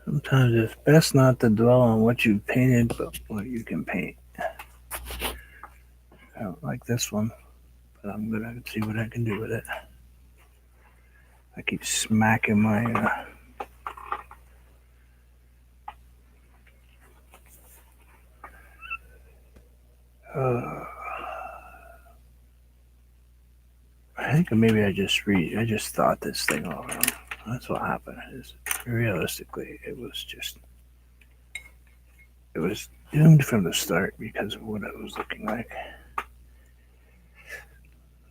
Sometimes it's best not to dwell on what you've painted, but what you can paint. I don't like this one, but I'm gonna see what I can do with it. I keep smacking my uh, I think maybe I just thought this thing all wrong. That's what happened. Is realistically, it was doomed from the start because of what it was looking like.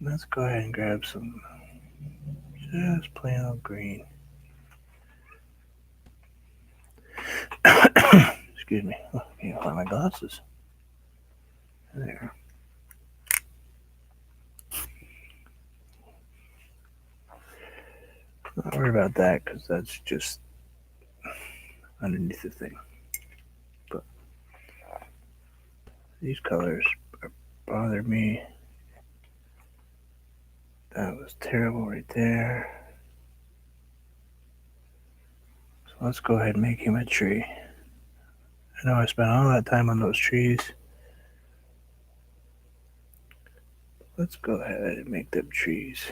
Let's go ahead and grab some just plain old green. Excuse me. Oh, I can't find my glasses. There. Not worry about that because that's just underneath the thing. But these colors bother me. That was terrible right there. So let's go ahead and make him a tree. I know I spent all that time on those trees. Let's go ahead and make them trees.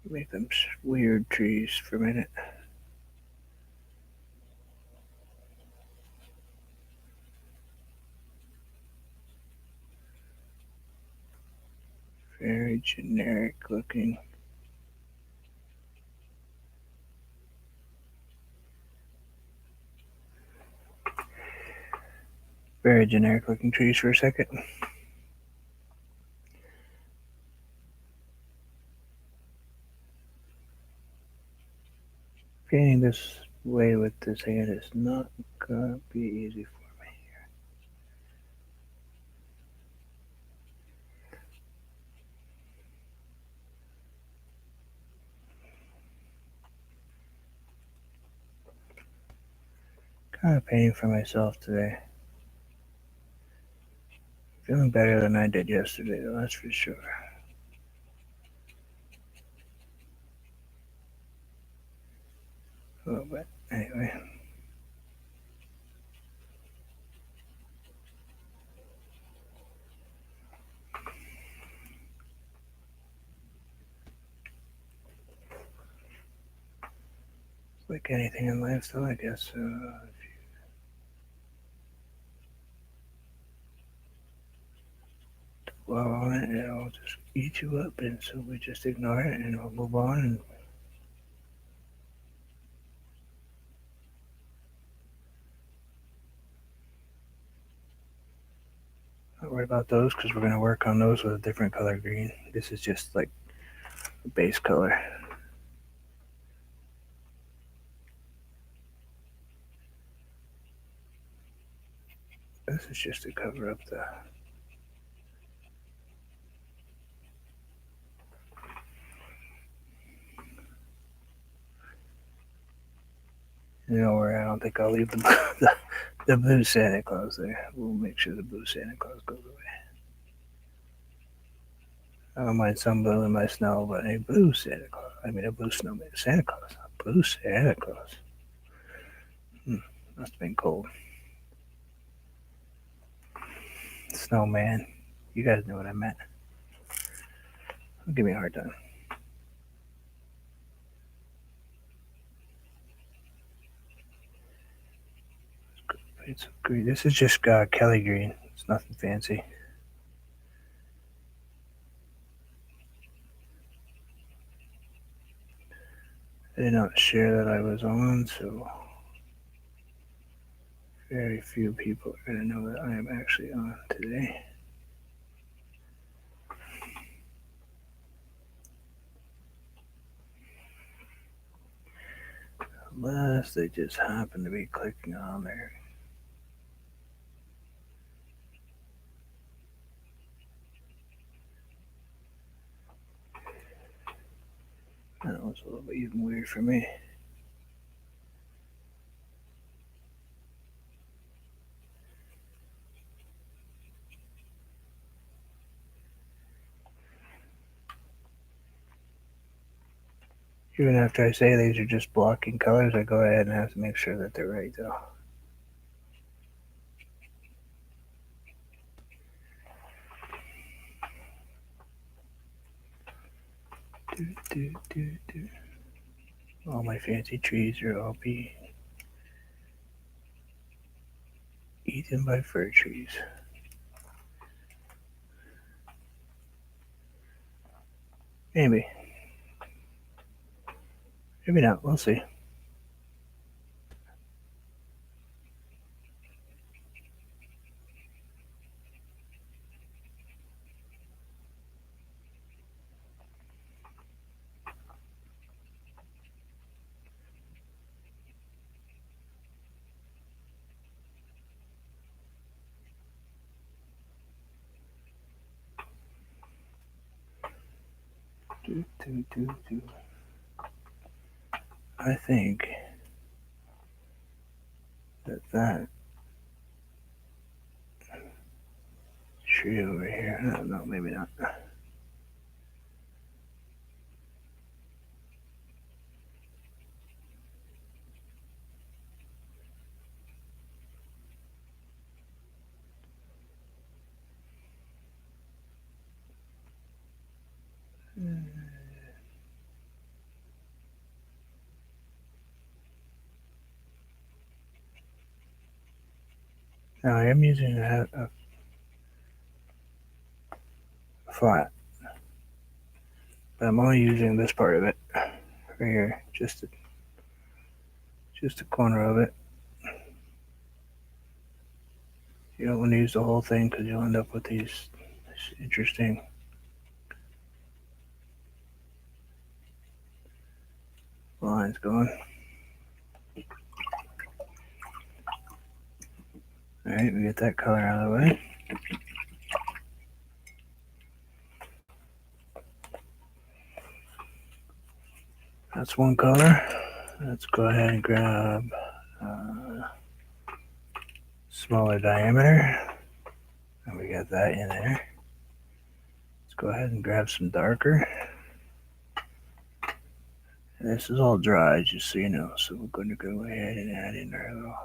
Make them weird trees for a minute. Very generic looking. Very generic looking trees for a second. Painting this way with this hand is not gonna be easy for me. Kind of painting for myself today. Feeling better than I did yesterday, though, that's for sure. Oh, but anyway. Like anything in life, though, I guess. Dwell on it, it'll just eat you up, and so we just ignore it and we'll move on and not worry about those because we're going to work on those with a different color green. This is just like a base color. This is just to cover up the. You know where I don't think I'll leave the the blue Santa Claus there. We'll make sure the blue Santa Claus goes away. I don't mind some blue in my snow, but a blue Santa Claus. I mean, a blue snowman. Santa Claus. A blue Santa Claus. Must have been cold. Snowman. You guys know what I meant. Don't give me a hard time. It's green. This is just Kelly green. It's nothing fancy. I did not share that I was on, so very few people are going to know that I am actually on today. Unless they just happen to be clicking on there. That was a little bit even weird for me. Even after I say these are just blocking colors, I go ahead and have to make sure that they're right though. Do, do, do, do. All my fancy trees are all being eaten by fir trees. Maybe. Maybe not. We'll see. Do, do, do, do. I think that tree over here. No, maybe not. Now I am using a flat, but I'm only using this part of it right here, just a corner of it. You don't want to use the whole thing because you'll end up with these interesting lines going. Alright, we get that color out of the way. That's one color. Let's go ahead and grab smaller diameter. And we got that in there. Let's go ahead and grab some darker. And this is all dry, just so you know. So we're going to go ahead and add in our little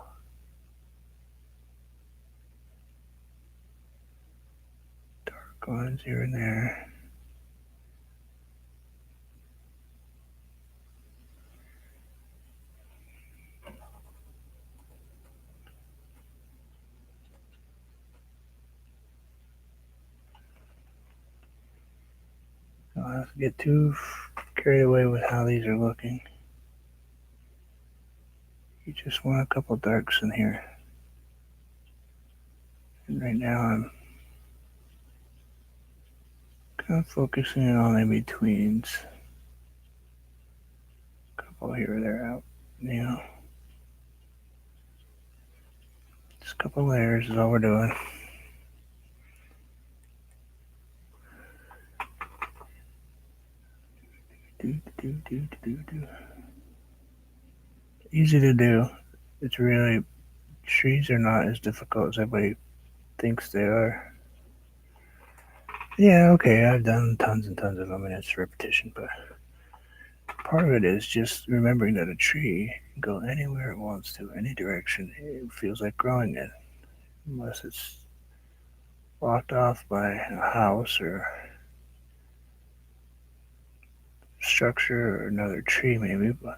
dark lines here and there. Don't have to get too carried away with how these are looking. You just want a couple darks in here. And right now I'm kind of focusing in on in betweens. A couple here or there out, you know. Just a couple layers is all we're doing. Easy to do. It's really, trees are not as difficult as everybody thinks they are. Yeah, okay, I've done tons and tons of them and it's repetition, but part of it is just remembering that a tree can go anywhere it wants to, any direction it feels like growing in, unless it's blocked off by a house or structure or another tree maybe, but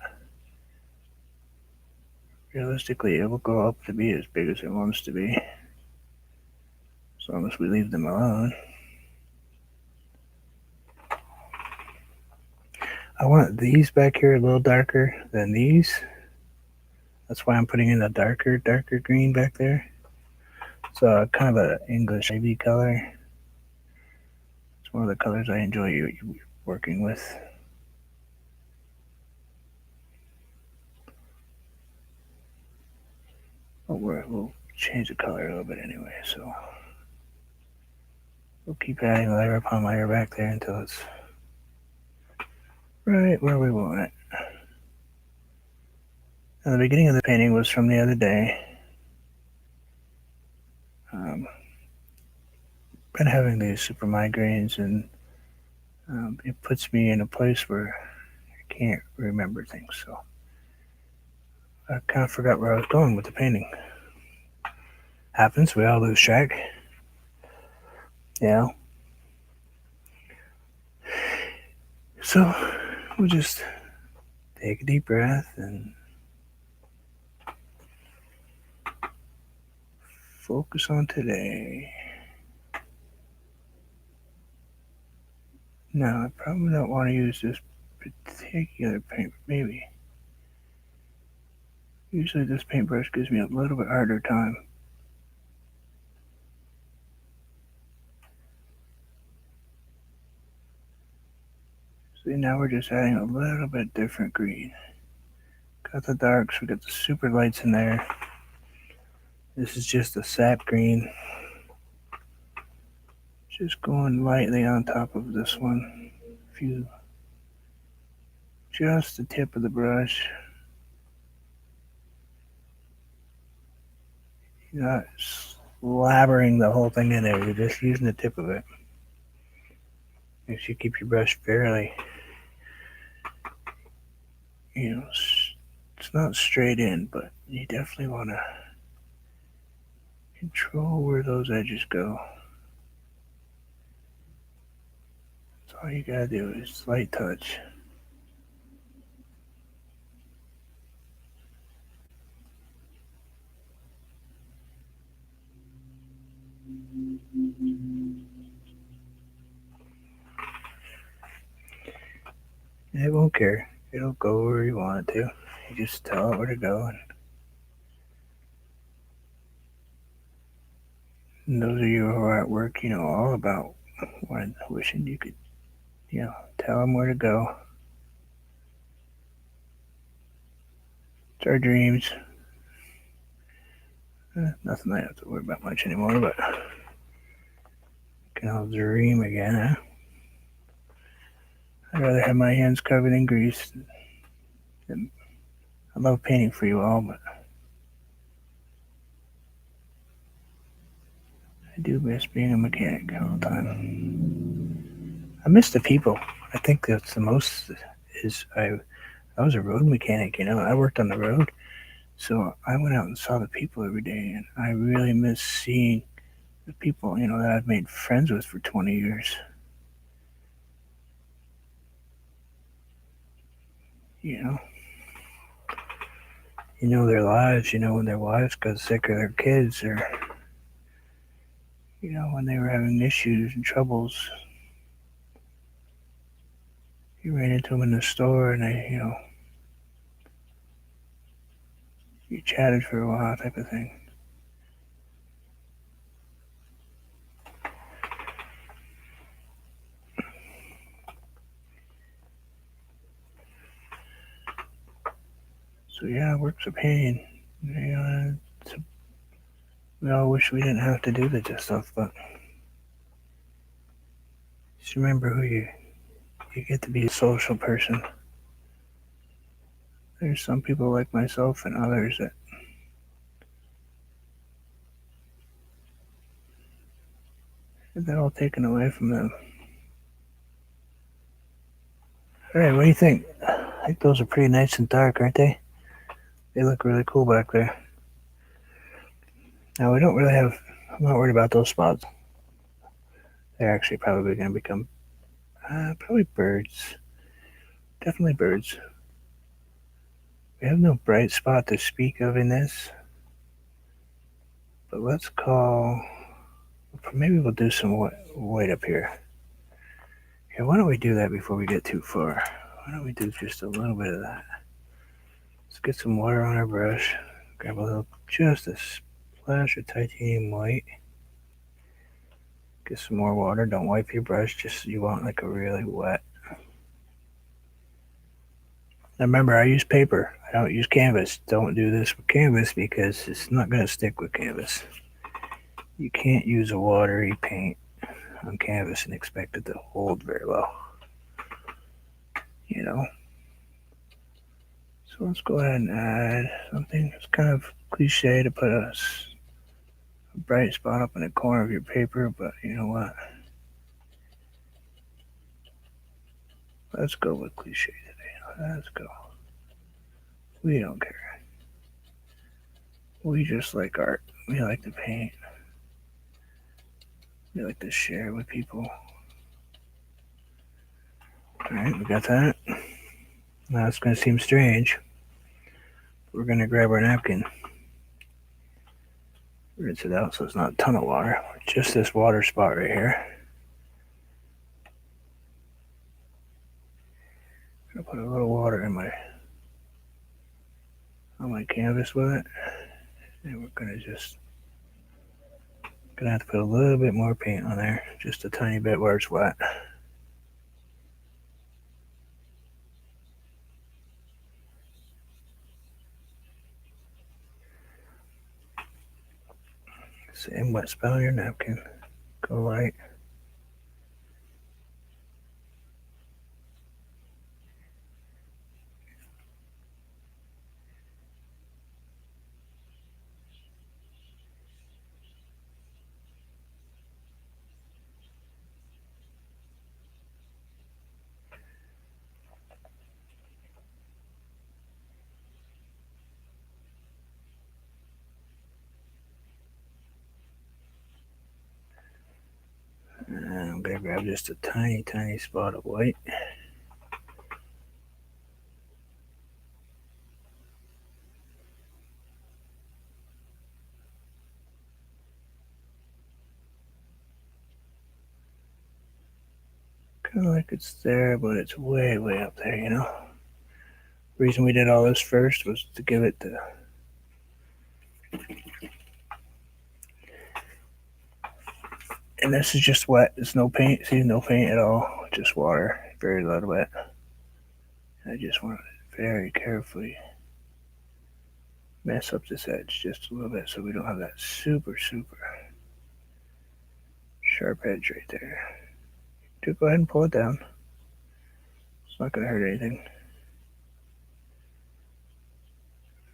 realistically it will grow up to be as big as it wants to be, as long as we leave them alone. I want these back here a little darker than these. That's why I'm putting in a darker green back there. So kind of an English navy color. It's one of the colors I enjoy working with. But we'll change the color a little bit anyway. So we'll keep adding layer upon layer back there until it's right where we want it. Now, the beginning of the painting was from the other day. Been having these super migraines, and it puts me in a place where I can't remember things. So I kind of forgot where I was going with the painting. Happens, we all lose track. You know? So we'll just take a deep breath and focus on today. Now, I probably don't want to use this particular paint, maybe. Usually this paintbrush gives me a little bit harder time. See, now we're just adding a little bit different green. Got the darks, we got the super lights in there. This is just a sap green. Just going lightly on top of this one. Few, just the tip of the brush. You're not slabbering the whole thing in there, you're just using the tip of it. Make sure you keep your brush fairly, it's not straight in, but you definitely want to control where those edges go. That's all you gotta do is light touch. And it won't care. It'll go where you want it to. You just tell it where to go. And those of you who are at work, all about wishing you could, tell them where to go. It's our dreams. Nothing I have to worry about much anymore, but can all dream again, huh? I'd rather have my hands covered in grease. I love painting for you all, but I do miss being a mechanic all the time. I miss the people. I think that's the most is I was a road mechanic, I worked on the road. So I went out and saw the people every day, and I really miss seeing the people, that I've made friends with for 20 years. You know, their lives, when their wives got sick or their kids, or, when they were having issues and troubles. You ran into them in the store and they, you chatted for a while type of thing. So yeah, work's a pain. We all wish we didn't have to do this stuff, but just remember who you get to be a social person. There's some people like myself and others that all taken away from them. Alright, what do you think? I think those are pretty nice and dark, aren't they? They look really cool back there. Now, we don't really have, I'm not worried about those spots. They're actually probably going to become, probably birds. Definitely birds. We have no bright spot to speak of in this. But let's call, maybe we'll do some white up here. Okay, why don't we do that before we get too far? Why don't we do just a little bit of that? Let's get some water on our brush. Grab just a splash of titanium white. Get some more water. Don't wipe your brush. Just you want like a really wet. Now remember, I use paper. I don't use canvas. Don't do this with canvas because it's not going to stick with canvas. You can't use a watery paint on canvas and expect it to hold very well. So let's go ahead and add something. It's kind of cliche to put a bright spot up in the corner of your paper, but you know what? Let's go with cliche today. Let's go. We don't care. We just like art. We like to paint. We like to share with people. Alright, we got that. Now it's going to seem strange. We're going to grab our napkin, rinse it out so it's not a ton of water. Just this water spot right here. I'm going to put a little water in on my canvas with it. And we're going to just have to put a little bit more paint on there, just a tiny bit where it's wet. Same wet spot on your napkin. Go light. And I'm going to grab just a tiny, tiny spot of white. Kind of like it's there, but it's way, way up there, you know? The reason we did all this first was to give it the... And this is just wet. There's no paint. See, no paint at all. Just water. Very little wet. I just want to very carefully mess up this edge just a little bit so we don't have that super, super sharp edge right there. Just go ahead and pull it down. It's not going to hurt anything.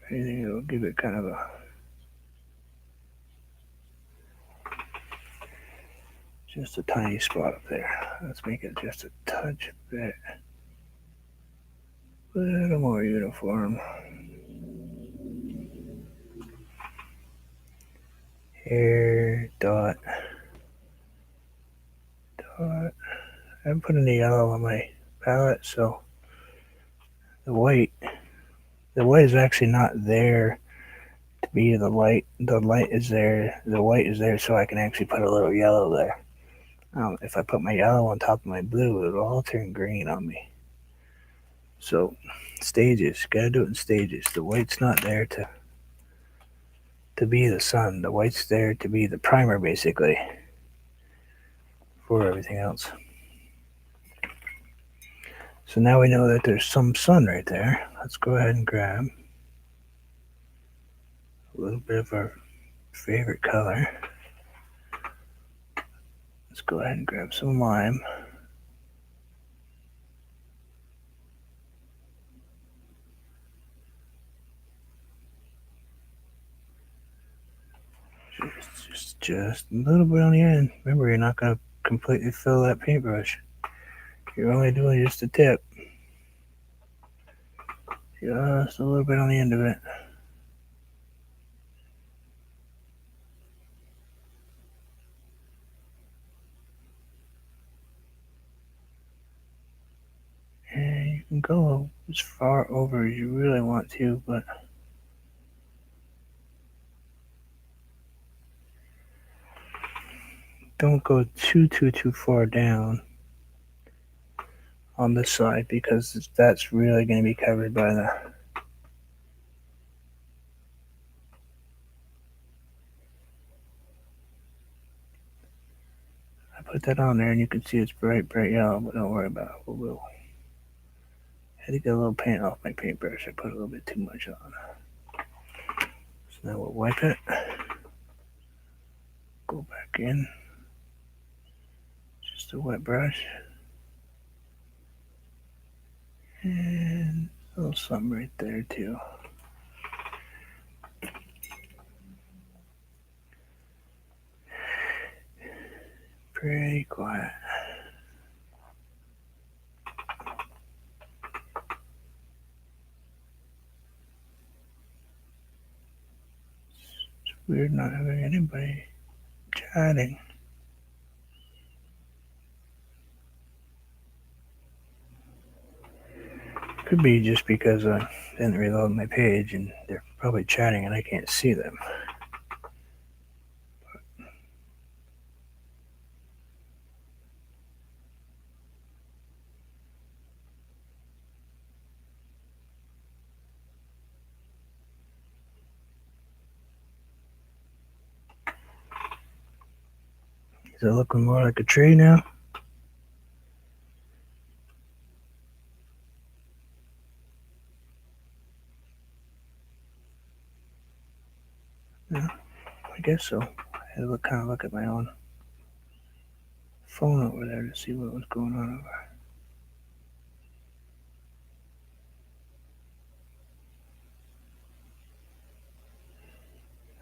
If anything, it'll give it kind of a... just a tiny spot up there. Let's make it just a touch bit. A little more uniform. Here, dot, dot. I haven't put any yellow on my palette, so the white is actually not there to be the light. The light is there. The white is there, so I can actually put a little yellow there. If I put my yellow on top of my blue, it'll all turn green on me. So, stages. Gotta do it in stages. The white's not there to be the sun. The white's there to be the primer, basically, for everything else. So now we know that there's some sun right there. Let's go ahead and grab a little bit of our favorite color. Let's go ahead and grab some lime. Just a little bit on the end. Remember, you're not going to completely fill that paintbrush. You're only doing just a tip. Just a little bit on the end of it. And you can go as far over as you really want to, but don't go too far down on this side because that's really going to be covered by the... I put that on there and you can see it's bright yellow, but don't worry about it. We'll I had to get a little paint off my paintbrush. I put a little bit too much on. So now we'll wipe it. Go back in. Just a wet brush. And a little something right there too. Pretty quiet. Weird not having anybody chatting. Could be just because I didn't reload my page and they're probably chatting and I can't see them. Is it looking more like a tree now? Yeah, I guess so. I had to kind of look at my own phone over there to see what was going on over.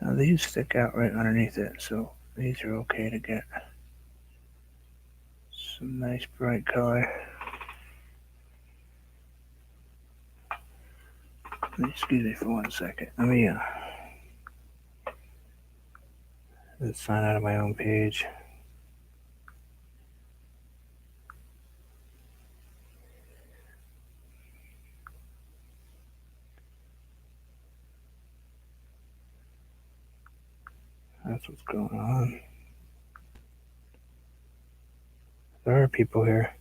Now these stick out right underneath it, so these are okay to get some nice bright color. Excuse me for 1 second. Let me let's sign out of my own page. That's what's going on. There are people here.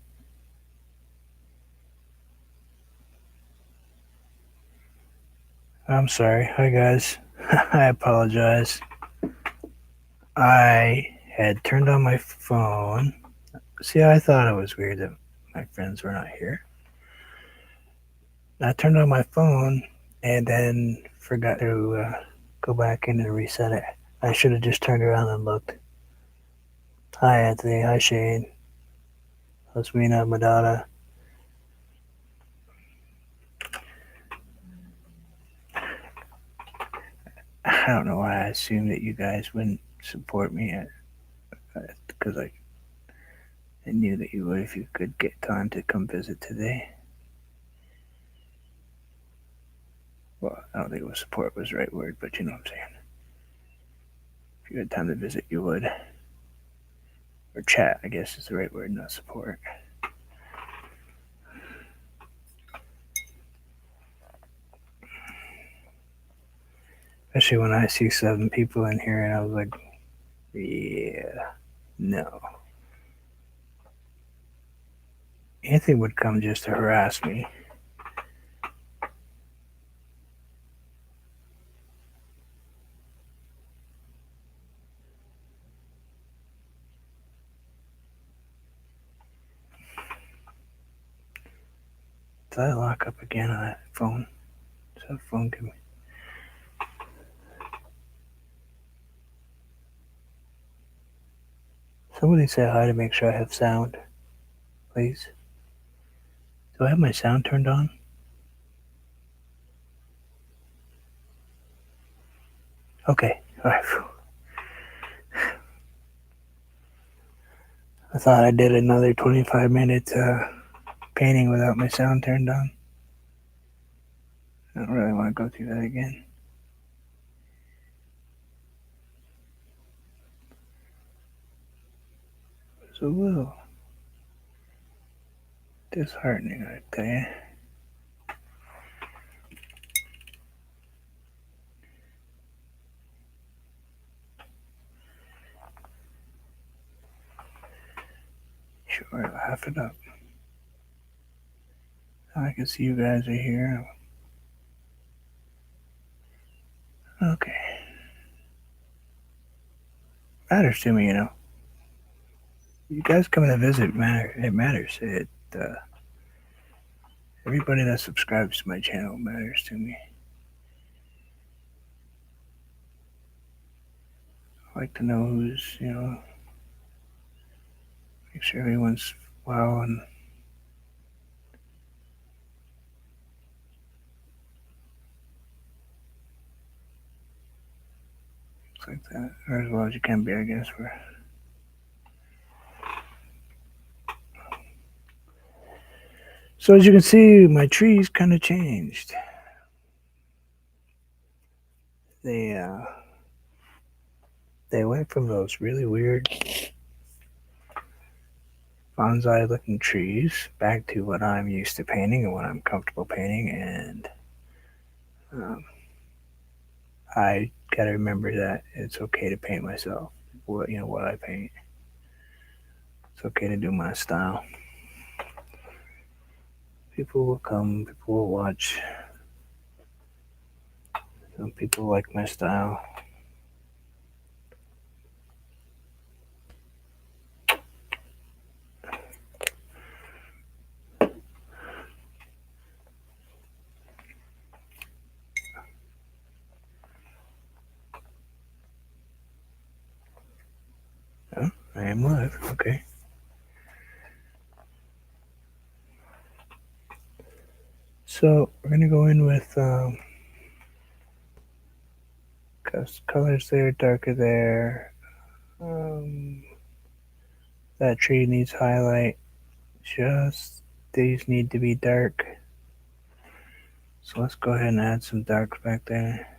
I'm sorry. Hi, guys. I apologize. I had turned on my phone. See, I thought it was weird that my friends were not here. I turned on my phone and then forgot to go back in and reset it. I should have just turned around and looked. Hi, Anthony. Hi, Shane. Osmina, Madonna. I don't know why I assumed that you guys wouldn't support me because I knew that you would if you could get time to come visit today. Well, I don't think it was support was the right word, but you know what I'm saying. If you had time to visit, you would. Or chat, I guess is the right word, not support. Especially when I see 7 people in here and I was like, yeah, no. Anthony would come just to harass me. Did I lock up again on that phone? Does that phone give me? Somebody say hi to make sure I have sound, please. Do I have my sound turned on? Okay, alright. I thought I did another 25-minute painting without my sound turned on. I don't really want to go through that again. It's a little disheartening, I tell you. Sure, I'll half it up. I can see you guys are here. Okay. Matters to me, you know. You guys coming to visit it matters. Everybody that subscribes to my channel matters to me. I like to know who's, make sure everyone's well and things like that, or as well as you can be, I guess. So as you can see, my trees kind of changed. They They went from those really weird bonsai looking trees back to what I'm used to painting and what I'm comfortable painting, and um, I gotta remember that it's okay to paint myself. What I paint. It's okay to do my style. People will come. People will watch. Some people like my style. Oh, I am live. Okay. So we're gonna go in with colors there, darker there. Um, that tree needs highlight. Just these need to be dark. So let's go ahead and add some darks back there.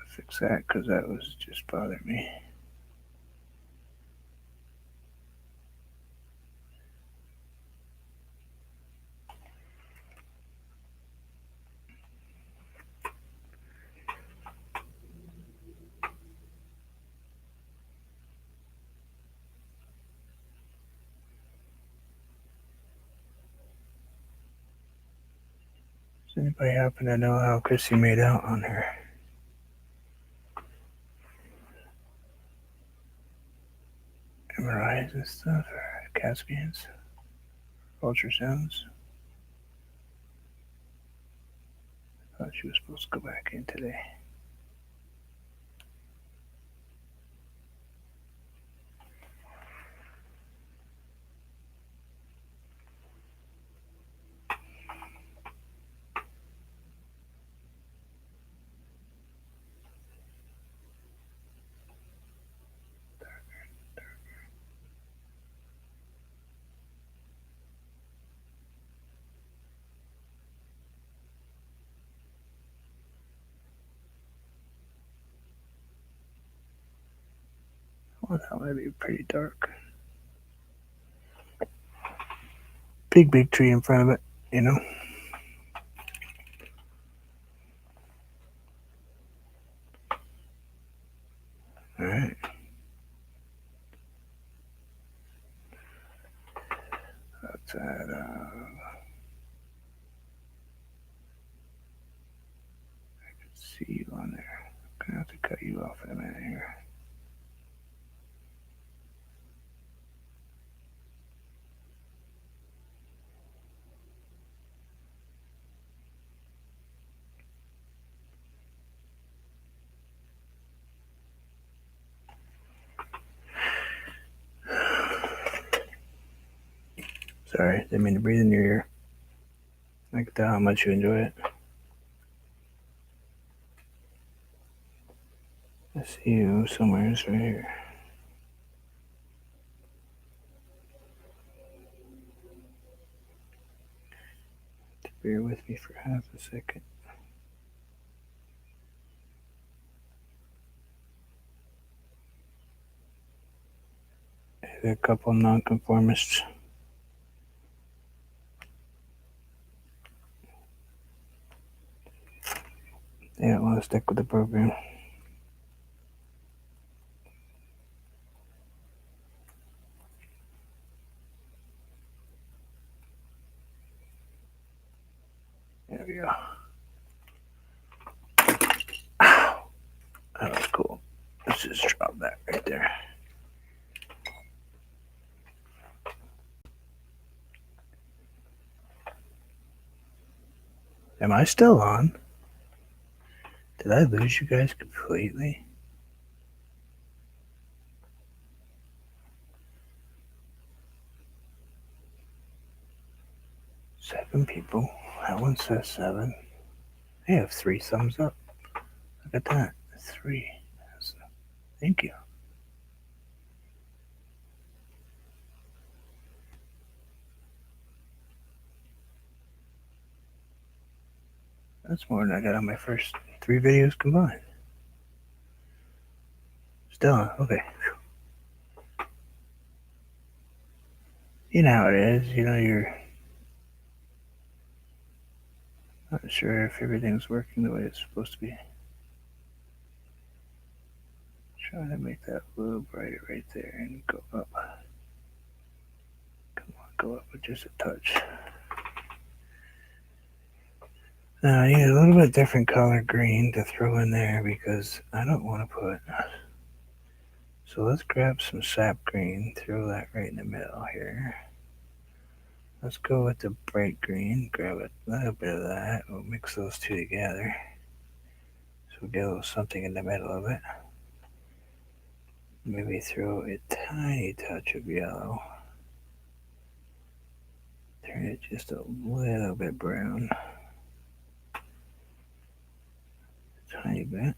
Fix that because that was just bothering me. Does anybody happen to know how Chrissy made out on her MRIs and stuff, or CAT scans, ultrasounds? I thought she was supposed to go back in today. Well, that might be pretty dark. Big tree in front of it, you know? Alright. Let's add, see you on there. I'm gonna have to cut you off in a minute here. Sorry, didn't mean to breathe in your ear. I can tell how much you enjoy it. I see you somewhere right here. Bear with me for half a second. There's a couple nonconformists. They don't want to stick with the program. There we go. Ow. That was cool. Let's just drop that right there. Am I still on? Did I lose you guys completely? Seven people. That one says seven. They have 3 thumbs up. Look at that. 3. Thank you. That's more than I got on my first 3 videos combined. Still, okay. You know how it is. You're not sure if everything's working the way it's supposed to be. Trying to make that a little brighter right there and go up. Come on, go up with just a touch. Now I need a little bit different color green to throw in there because I don't want to put. So let's grab some sap green, throw that right in the middle here. Let's go with the bright green, grab a little bit of that, we'll mix those two together. So we get a little something in the middle of it. Maybe throw a tiny touch of yellow. Turn it just a little bit brown. Tiny bit.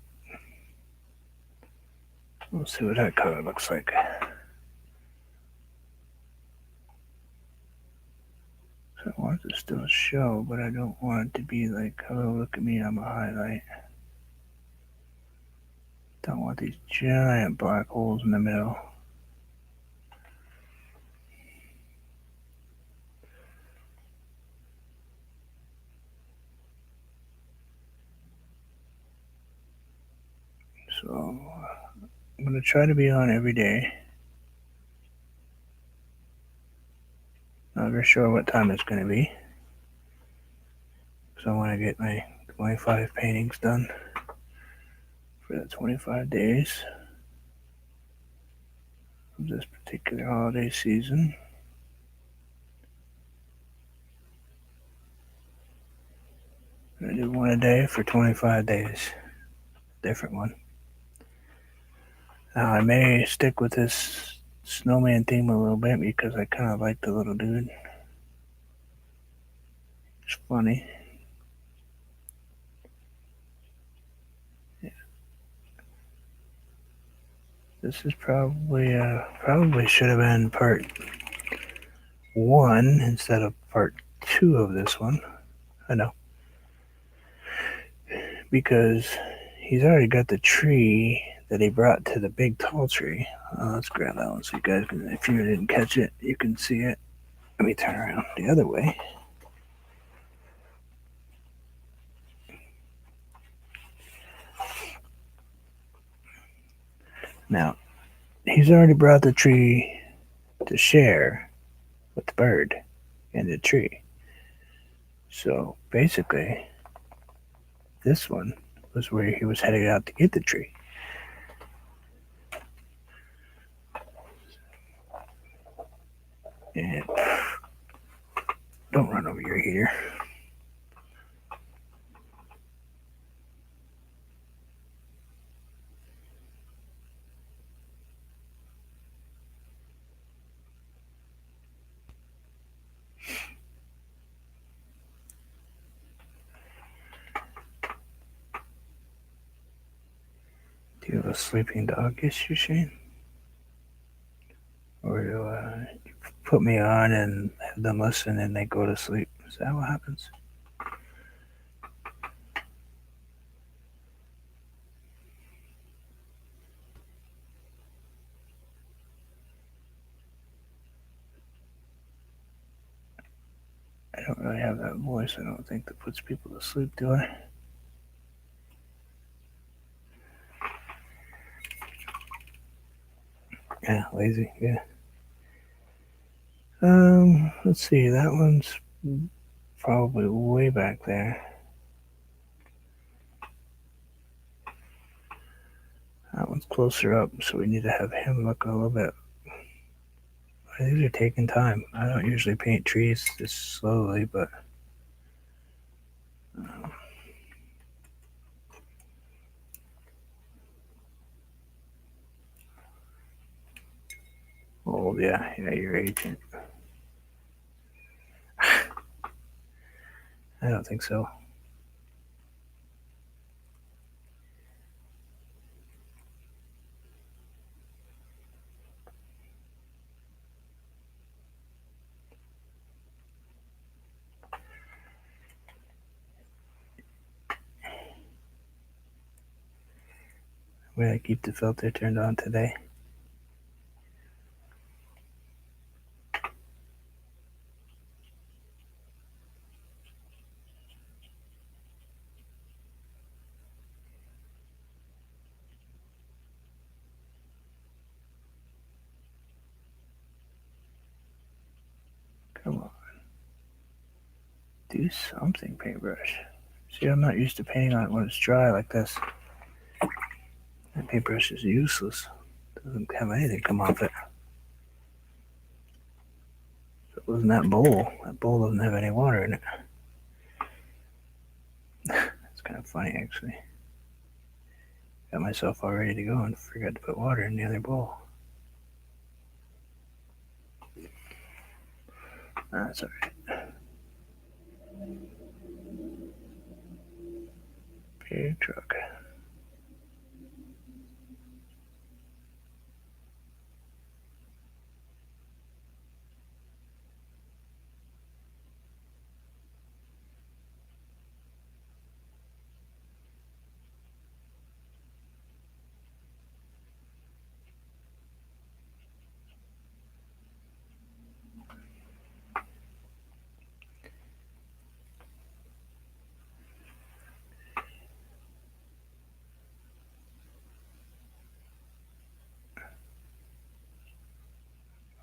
We'll see what that color looks like. So I want it to still show, but I don't want it to be like, hello, look at me, I'm a highlight. Don't want these giant black holes in the middle. So I'm going to try to be on every day. Not very sure what time it's going to be. So I want to get my 25 paintings done for the 25 days of this particular holiday season. I'm going to do one a day for 25 days. Different one. Now I may stick with this snowman theme a little bit because I kind of like the little dude. It's funny. This is probably should have been part 1 instead of part 2 of this one. I know. Because he's already got the tree that he brought to the big tall tree. Let's grab that one so you guys can, if you didn't catch it, you can see it. Let me turn around the other way. Now, he's already brought the tree to share with the bird and the tree. So basically, this one was where he was headed out to get the tree. And don't run over your heater. Do you have a sleeping dog issue, Shane? Or do you put me on and have them listen and they go to sleep? Is that what happens? I don't really have that voice. I don't think that puts people to sleep, do I? Yeah, lazy. Yeah. Let's see. That one's probably way back there. That one's closer up, so we need to have him look a little bit. These are taking time. I don't usually paint trees this slowly, but oh yeah, you're agent. I don't think so. Will I keep the filter turned on today? Come on. Do something, paintbrush. See, I'm not used to painting on it when it's dry like this. That paintbrush is useless. Doesn't have anything come off it. So it wasn't that bowl. That bowl doesn't have any water in it. It's kind of funny, actually. Got myself all ready to go and forgot to put water in the other bowl. That's alright. Big truck.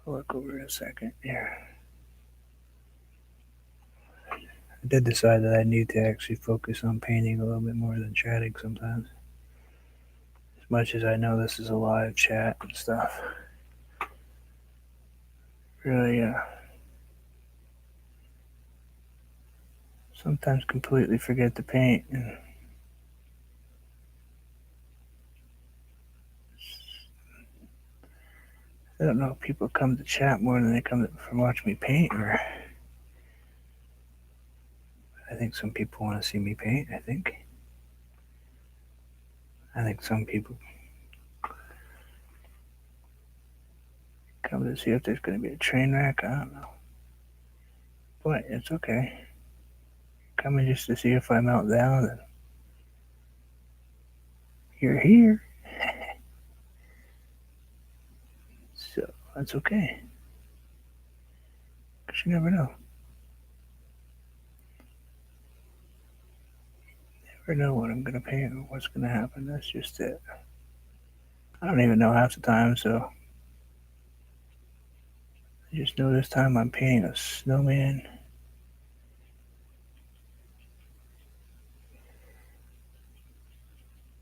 I'll look over in a second here. I did decide that I need to actually focus on painting a little bit more than chatting sometimes. As much as I know this is a live chat and stuff. Really, sometimes completely forget to paint. And I don't know if people come to chat more than they come to watch me paint, or I think some people want to see me paint. I think some people come to see if there's going to be a train wreck. I don't know, but it's okay. Coming just to see if I melt down, and you're here, so that's okay. Cause you never know. Never know what I'm gonna paint or what's gonna happen. That's just it. I don't even know half the time, so I just know this time I'm painting a snowman.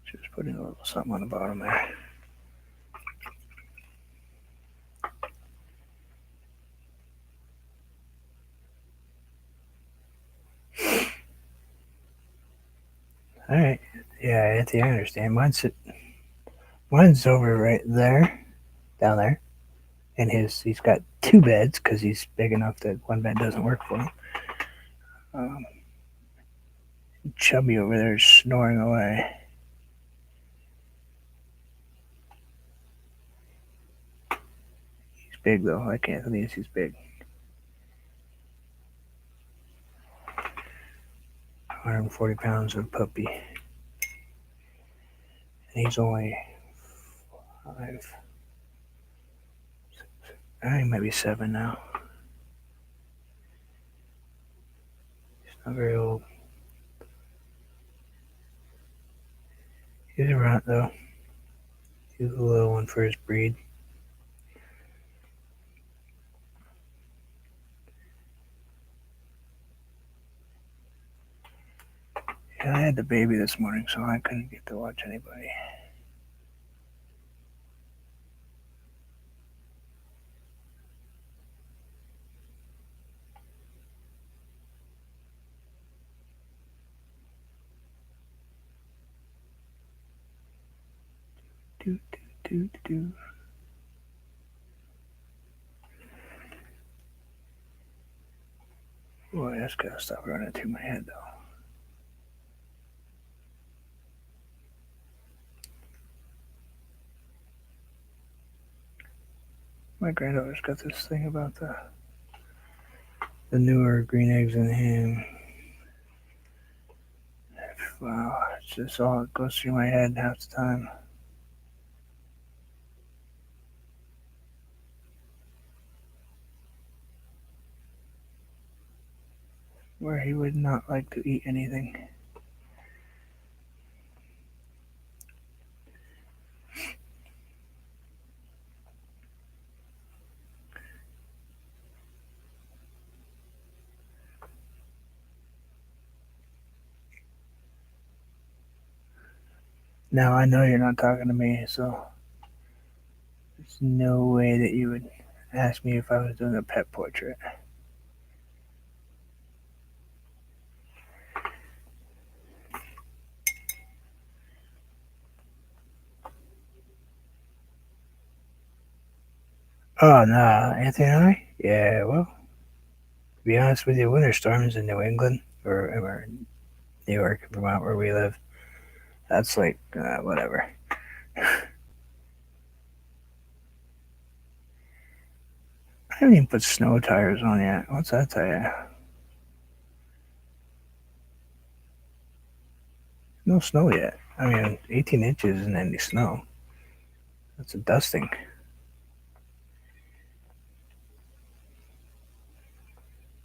Just putting a little something on the bottom there. All right. Yeah, Auntie, I understand. Mine's over right there, down there, and he's got two beds because he's big enough that one bed doesn't work for him. Um, Chubby over there is snoring away. He's big though, like Anthony's. He's big. 140 pounds of puppy, and he's only 5. He might be 7 now. He's not very old. He's a runt though. He's a little one for his breed. Yeah, I had the baby this morning, so I couldn't get to watch anybody. Do, do, do, do. Boy, that's gotta stop running through my head though. My granddaughter's got this thing about the newer green eggs and ham. Wow, it's just all it goes through my head half the time. where he would not like to eat anything. Now I know you're not talking to me, so there's no way that you would ask me if I was doing a pet portrait. Oh no, Anthony and I? Yeah, well, to be honest with you, winter storms in New England or New York, Vermont, where we live, that's like whatever. I haven't even put snow tires on yet. What's that tell you? No snow yet. I mean, 18 inches isn't any snow. That's a dusting.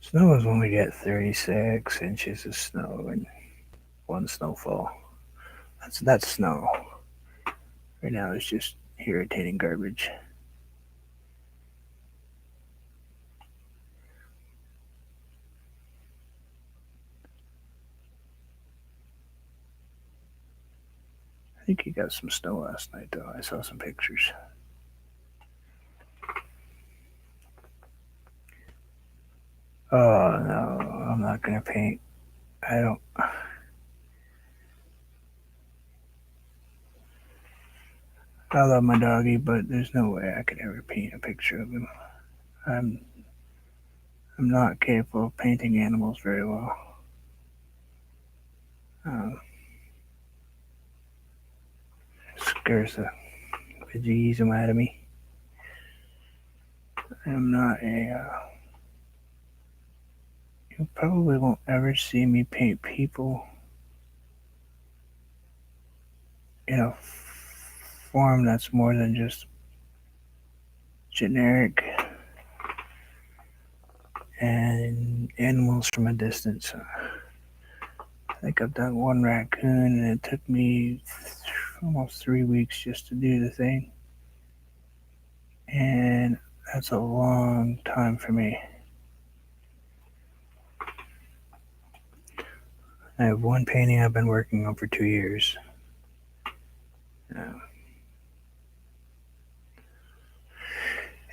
Snow is when we get 36 inches of snow in one snowfall. That's snow. Right now it's just irritating garbage. I think he got some snow last night though. I saw some pictures. Oh no, I'm not gonna paint. I don't. I love my doggy, but there's no way I could ever paint a picture of him. I'm I'm not capable of painting animals very well. Um, Scares the bejesus out of me. I'm not a. You probably won't ever see me paint people in a form that's more than just generic and animals from a distance. I think I've done one raccoon, and it took me almost 3 weeks just to do the thing, and that's a long time for me. I have one painting I've been working on for 2 years, uh,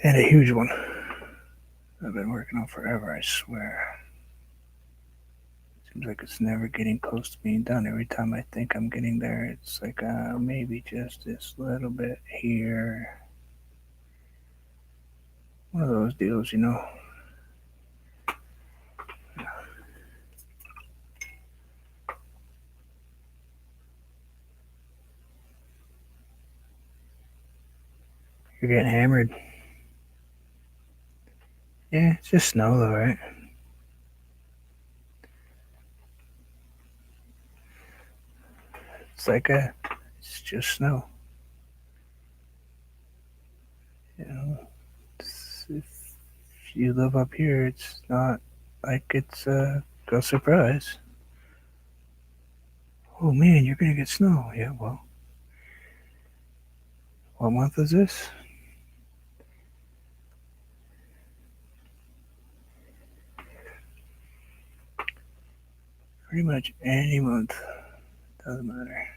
and a huge one I've been working on forever. I swear. Seems like it's never getting close to being done. Every time I think I'm getting there, it's like maybe just this little bit here. One of those deals, you know. You're getting hammered. Yeah, it's just snow though, right? It's just snow. You know, if you live up here, it's not like it's a surprise. Oh man, you're gonna get snow. Yeah, well, what month is this? Pretty much any month. Doesn't matter.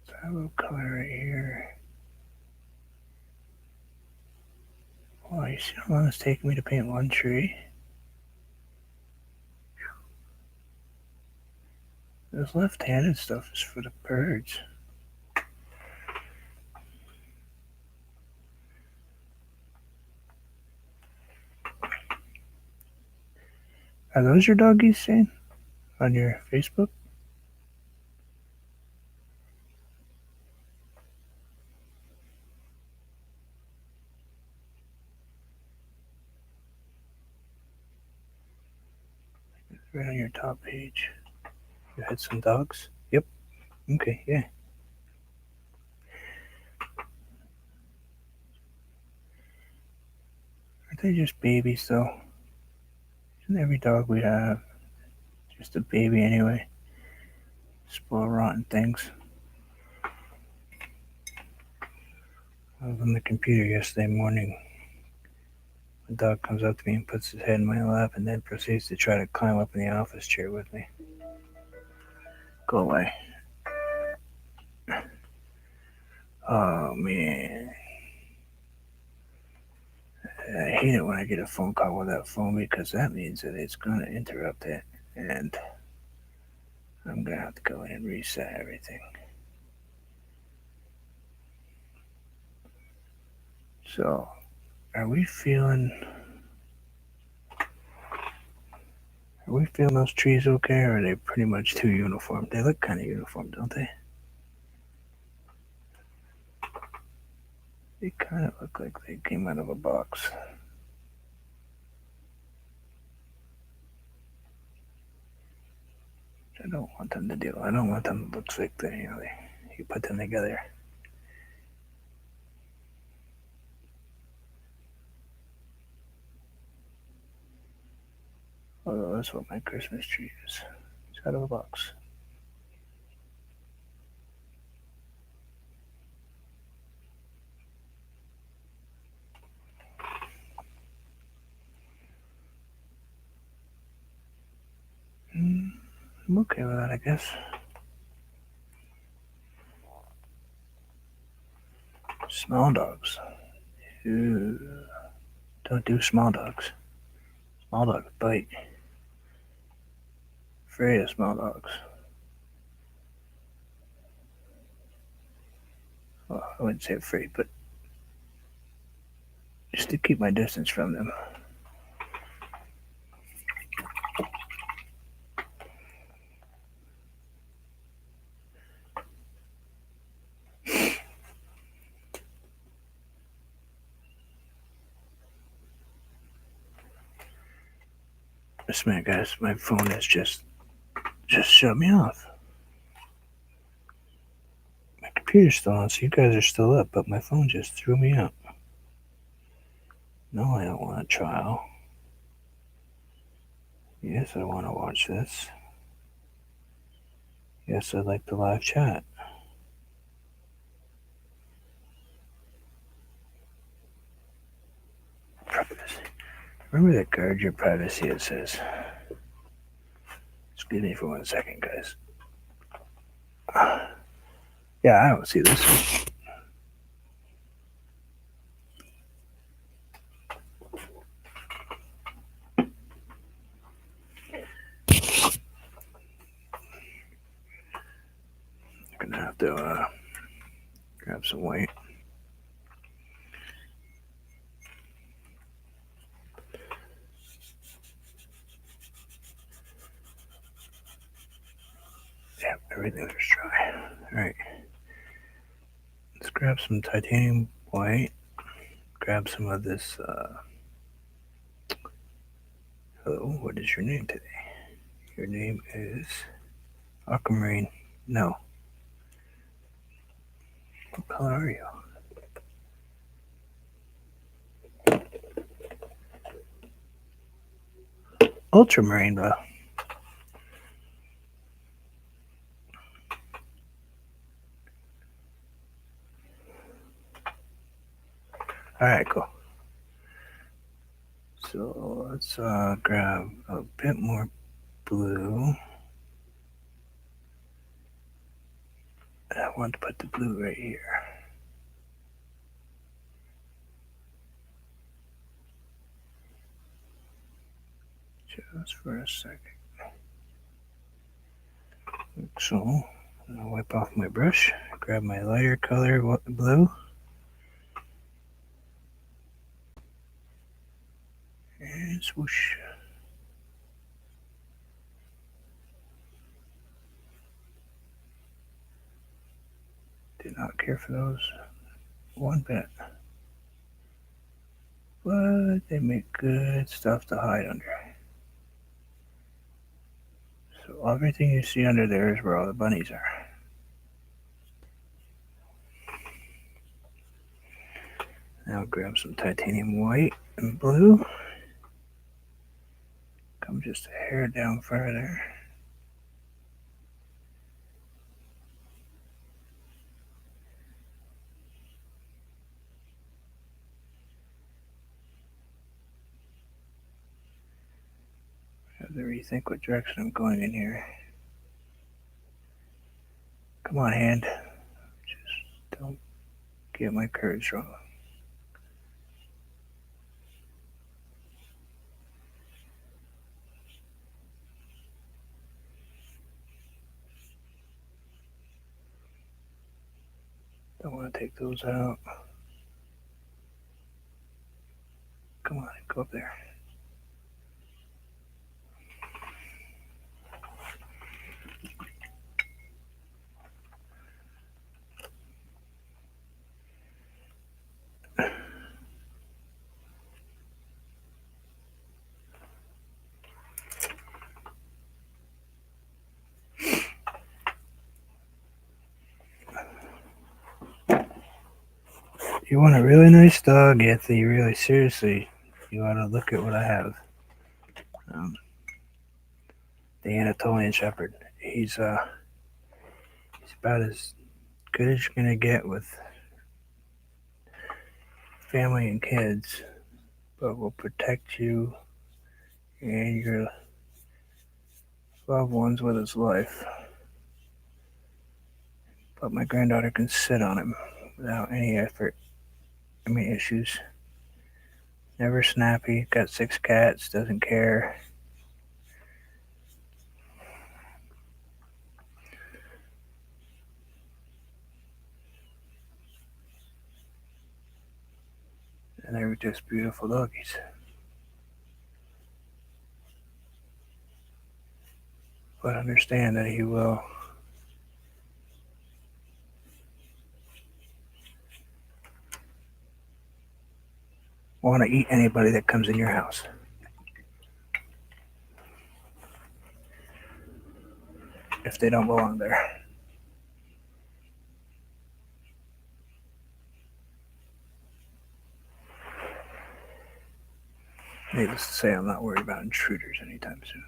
So I have a color right here. Oh, you see how long it's taking me to paint one tree? This left-handed stuff is for the birds. Are those your doggies, Shane? On your Facebook? Right on your top page. You had some dogs? Yep. Okay, yeah. Aren't they just babies, though? And every dog we have, just a baby anyway, spoil rotten things. I was on the computer yesterday morning. The dog comes up to me and puts his head in my lap and then proceeds to try to climb up in the office chair with me. Go away. Oh man. I hate it when I get a phone call without phone because that means that it's going to interrupt it and I'm going to have to go in and reset everything. So, are we feeling those trees okay, or are they pretty much too uniform? They look kind of uniform, don't they? They kind of look like they came out of a box. I don't want them to do. I don't want them to look like you put them together. Although that's what my Christmas tree is. It's out of a box. I'm okay with that, I guess. Small dogs. Ew. Don't do small dogs. Small dogs bite. Afraid of small dogs. Well, I wouldn't say afraid, but just to keep my distance from them. This man, guys, my phone has just shut me off. My computer's still on, so you guys are still up, but my phone just threw me out. No, I don't want a trial. Yes, I want to watch this. Yes, I'd like the live chat. Privacy. Remember that guard your privacy, it says. Excuse me for 1 second, guys. Yeah, I don't see this. I'm gonna have to grab some white. Yeah, everything is dry. Alright. Let's grab some titanium white. Grab some of this. Hello, what is your name today? Your name is Aquamarine. No. What color are you? Ultramarine, bro. Alright, cool. So let's grab a bit more blue. I want to put the blue right here. Just for a second. So, I'll wipe off my brush, grab my lighter color blue, and swoosh. Did not care for those one bit. But they make good stuff to hide under. So everything you see under there is where all the bunnies are. Now grab some titanium white and blue. Come just a hair down further. I have to rethink what direction I'm going in here. Come on, hand. Just don't get my curves wrong. Don't want to take those out. Come on, go up there. You want a really nice dog, Anthony? Really, seriously, you ought to look at what I have. Um, the Anatolian Shepherd. He's about as good as you're gonna get with family and kids, but will protect you and your loved ones with his life. But my granddaughter can sit on him without any effort. I mean, issues. Never snappy. Got 6 cats. Doesn't care. And they were just beautiful doggies. But understand that he will want to eat anybody that comes in your house if they don't belong there. Needless to say, I'm not worried about intruders anytime soon.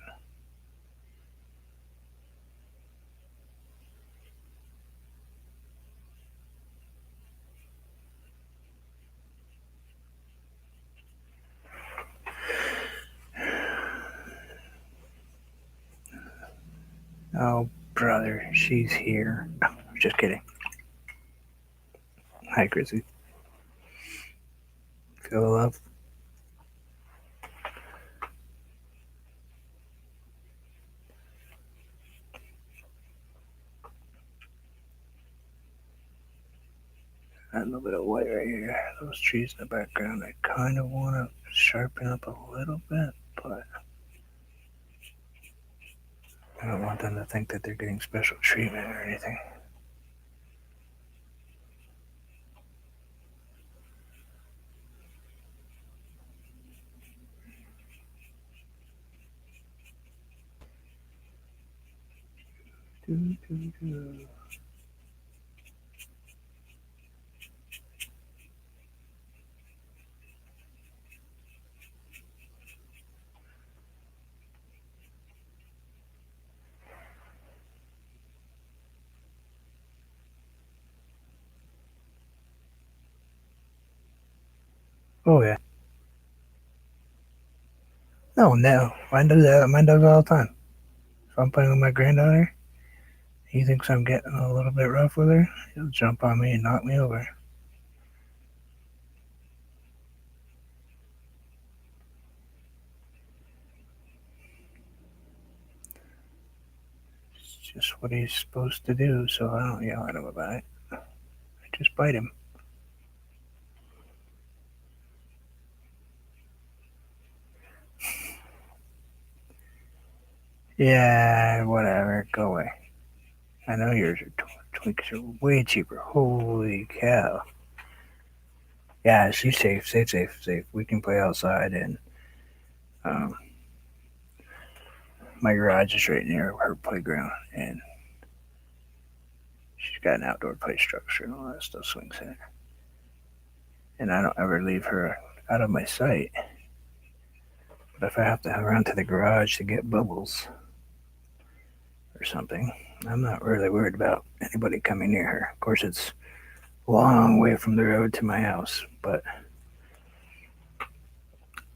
Oh, brother, she's here. Just kidding. Hi, Chrissy. Feel the love? A little bit of white right here. Those trees in the background, I kind of want to sharpen up a little bit, but I don't want them to think that they're getting special treatment or anything. Oh, yeah. No, no. Mine does that. Mine does it all the time. If I'm playing with my granddaughter, he thinks I'm getting a little bit rough with her, he'll jump on me and knock me over. It's just what he's supposed to do, so I don't yell at him about it. I just bite him. Yeah, whatever. Go away. I know yours are Twinkies are way cheaper. Holy cow. Yeah, she's safe, safe, safe, safe. We can play outside, and um, my garage is right near her playground, and she's got an outdoor play structure and all that stuff, swing set. And I don't ever leave her out of my sight. But if I have to run to the garage to get bubbles or something, I'm not really worried about anybody coming near her. Of course, it's a long way from the road to my house, but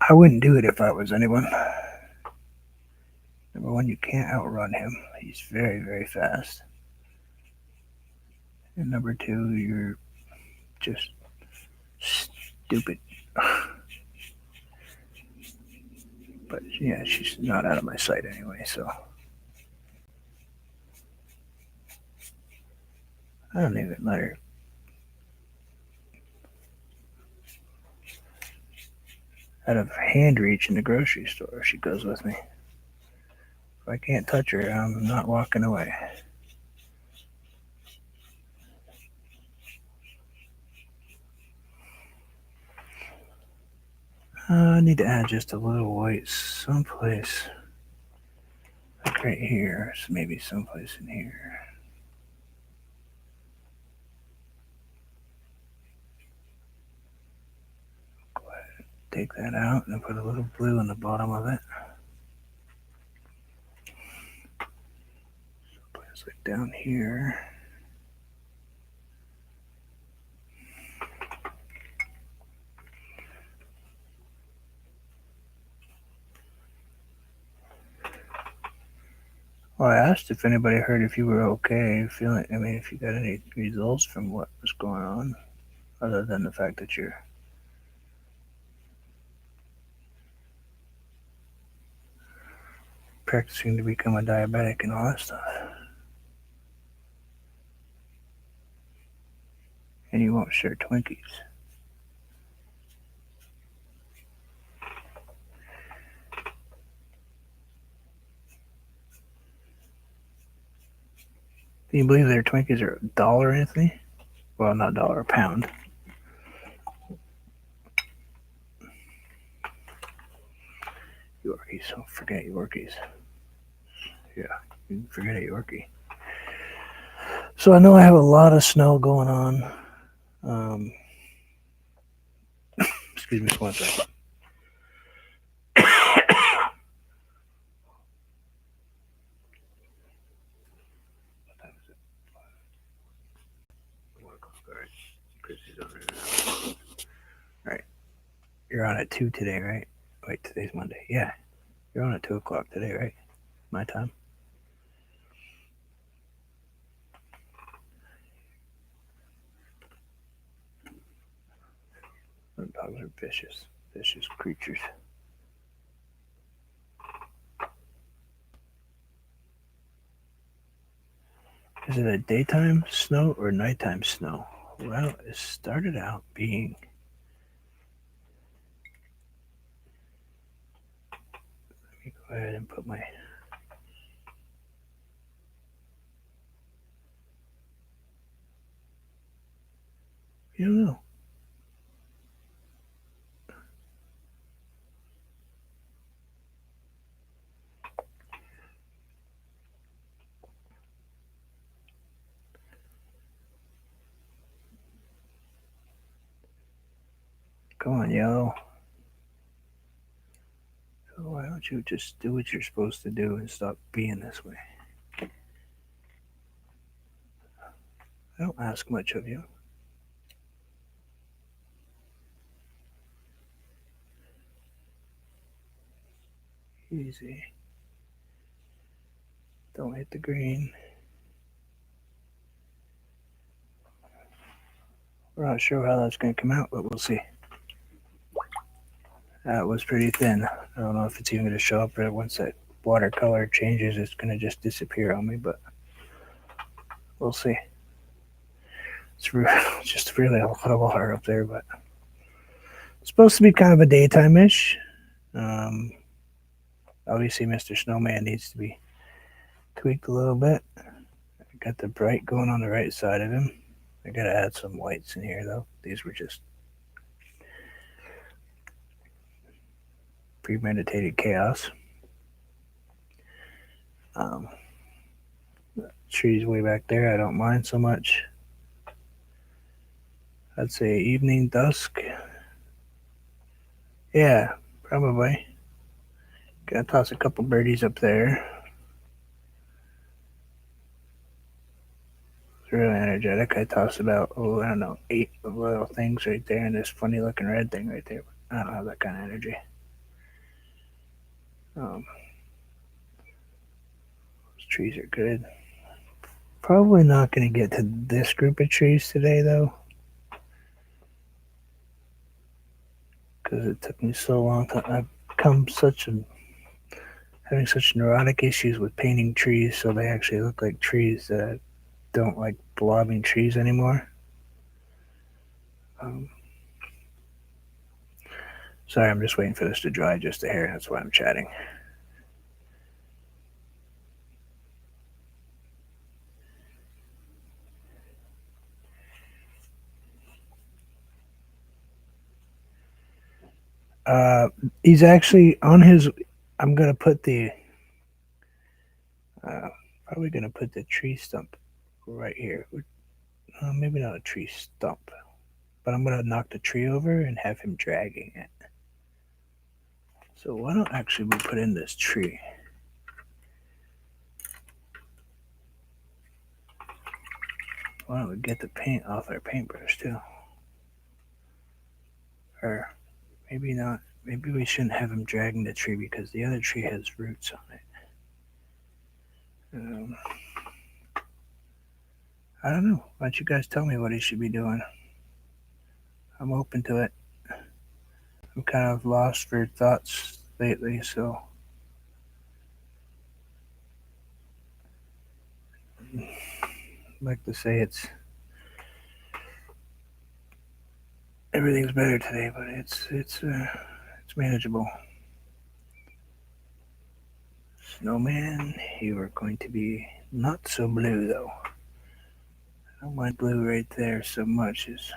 I wouldn't do it if I was anyone. Number one, you can't outrun him. He's very, very fast. And number two, you're just stupid. But yeah, she's not out of my sight anyway, so I don't even let her out of hand reach in the grocery store. She goes with me. If I can't touch her, I'm not walking away. I need to add just a little white someplace, like right here, so maybe someplace in here. Take that out and put a little blue in the bottom of it. Someplace like down here. Well, I asked if anybody heard if you were okay, feeling. I mean, if you got any results from what was going on, other than the fact that you're practicing to become a diabetic and all that stuff. And you won't share Twinkies. Can you believe their Twinkies are $1, Anthony? Well, not dollar, a pound. Yorkies, don't forget Yorkies. Yeah, you can forget a Yorkie. So I know I have a lot of snow going on. Um, excuse me for 1 second. What time is it? Alright. Chrissy's over there. Alright. You're on at 2 today, right? Wait, today's Monday. Yeah. You're on at 2 o'clock today, right? My time. Those dogs are vicious. Vicious creatures. Is it a daytime snow or nighttime snow? Well, it started out being. Let me go ahead and put my. You don't know. Come on, yellow. So why don't you just do what you're supposed to do and stop being this way? I don't ask much of you. Easy. Don't hit the green. We're not sure how that's going to come out, but we'll see. That was pretty thin. I don't know if it's even going to show up once that watercolor changes. It's going to just disappear on me, but we'll see. It's just really a lot of water up there, but it's supposed to be kind of a daytime-ish. Obviously, Mr. Snowman needs to be tweaked a little bit. I got the bright going on the right side of him. I got to add some whites in here, though. These were just premeditated chaos. Trees way back there, I don't mind so much. I'd say evening, dusk. Yeah, probably. Gonna toss a couple birdies up there. It's really energetic. I toss about, oh, I don't know, 8 little things right there and this funny looking red thing right there. I don't have that kind of energy. Those trees are good. Probably not going to get to this group of trees today, though, because it took me so long to. I've come such a having such neurotic issues with painting trees so they actually look like trees that I don't like blobbing trees anymore. Um, Sorry, I'm just waiting for this to dry just a hair. That's why I'm chatting. Uh, he's actually on his. I'm gonna put the. Uh, Probably gonna put the tree stump right here. Maybe not a tree stump, but I'm gonna knock the tree over and have him dragging it. So why don't actually we put in this tree? Why don't we get the paint off our paintbrush too? Or maybe not. Maybe we shouldn't have him dragging the tree because the other tree has roots on it. I don't know. Why don't you guys tell me what he should be doing? I'm open to it. I'm kind of lost for thoughts lately, so I like to say everything's better today, but it's manageable. Snowman, you are going to be not so blue though. I don't mind blue right there so much as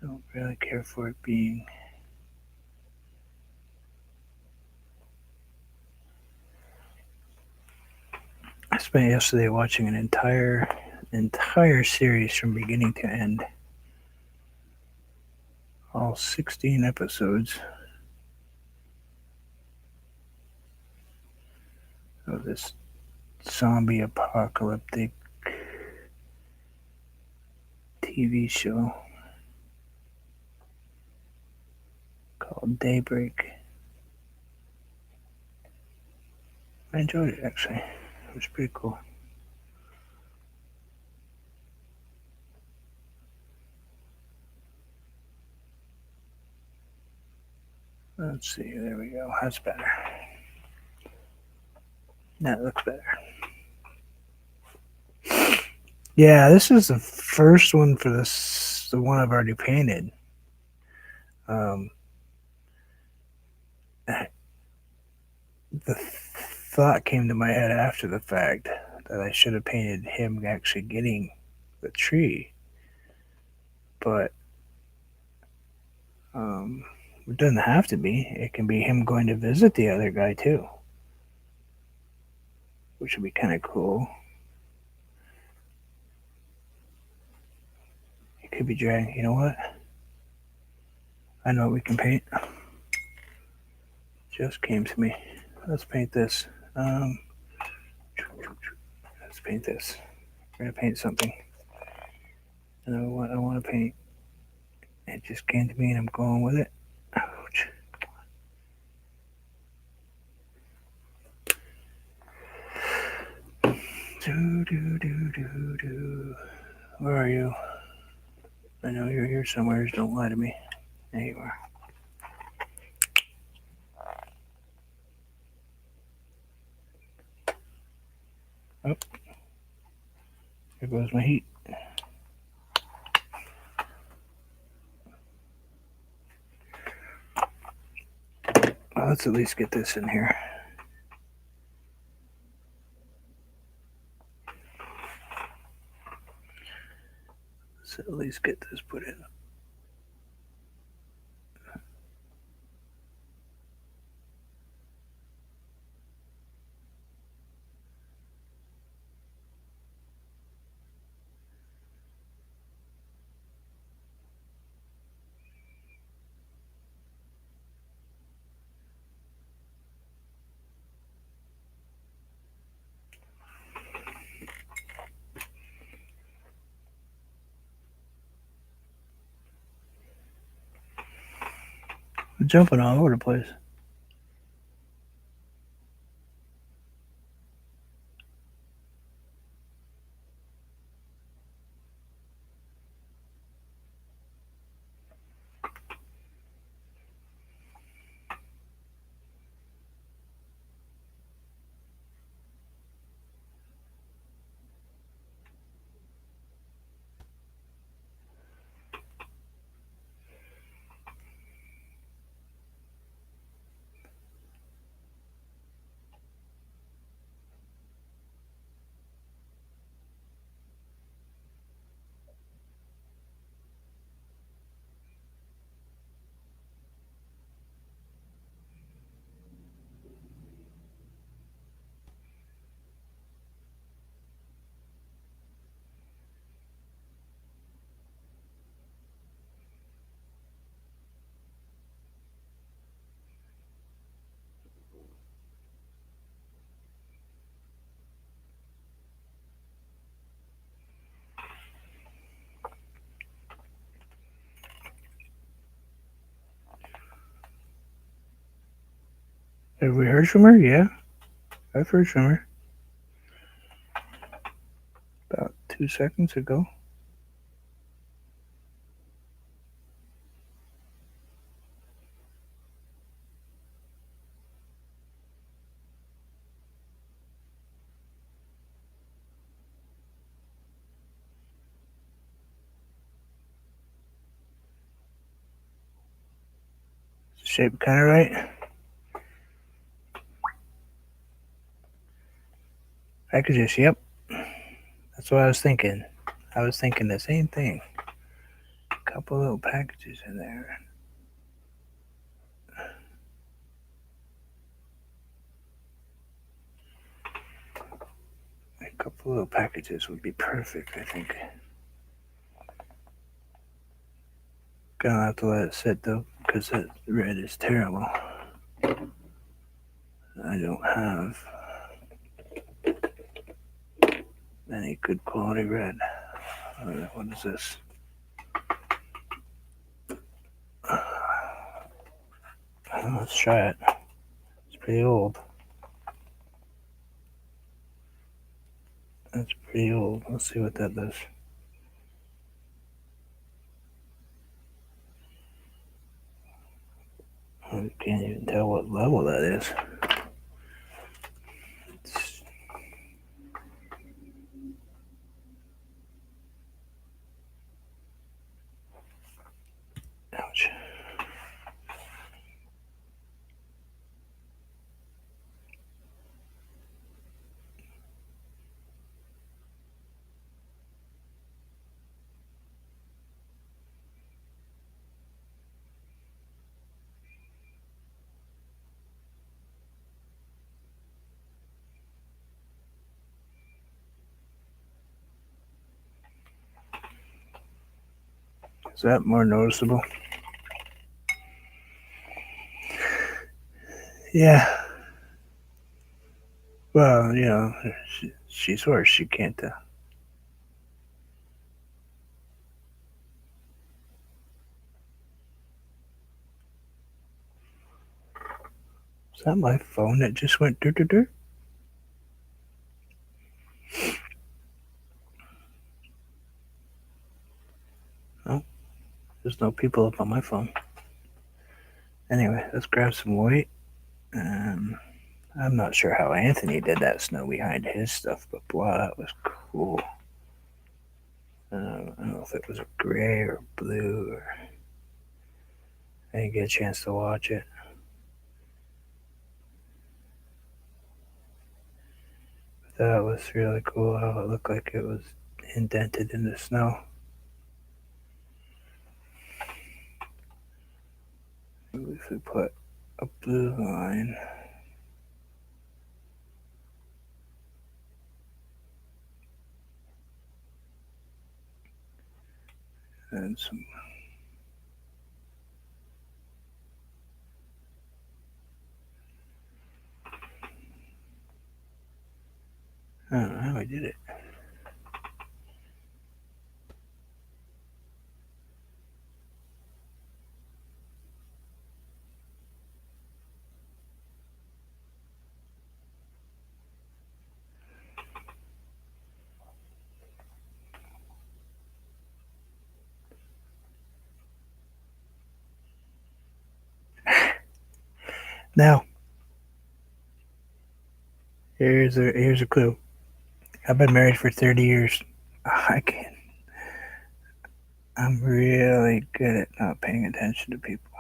don't really care for it being. I spent yesterday watching an entire series from beginning to end, all 16 episodes of this zombie apocalyptic TV show called Daybreak. I enjoyed it actually. It was pretty cool. Let's see, there we go. That's better. That looks better. Yeah, this is the first one for the one I've already painted. Um, the thought came to my head after the fact that I should have painted him actually getting the tree, but it doesn't have to be. It can be him going to visit the other guy too, which would be kind of cool. He could be dragging. You know what? I know what we can paint. Just came to me. Let's paint this. Let's paint this. We're gonna paint something. And I want to paint. It just came to me, and I'm going with it. Ouch. Do do do do do. Where are you? I know you're here somewhere. Don't lie to me. There you are. Oh, there goes my heat. Well, let's at least get this in here. Let's at least get this put in. jumping all over the place. Have we heard from her? Yeah, I've heard from her about 2 seconds ago. Shape kind of right. Packages. Yep, that's what I was thinking. I was thinking the same thing. Couple little packages in there. A couple little packages would be perfect, I think. Gonna have to let it sit though, because that red is terrible. I don't have any good quality red. What is this? Let's try it. It's pretty old. That's pretty old. Let's see what that does. I can't even tell what level that is. Ouch. Is that more noticeable? Yeah. Well, she's hoarse. She can't. Is that my phone that just went dur dur dur? No, there's no people up on my phone. Anyway, let's grab some weight. I'm not sure how Anthony did that snow behind his stuff, but wow, that was cool. I don't know if it was gray or blue, or I didn't get a chance to watch it. But that was really cool how it looked like it was indented in the snow. If we put a blue line and some. I don't know how I did it. Now, here's a clue. I've been married for 30 years. I can I'm really good at not paying attention to people.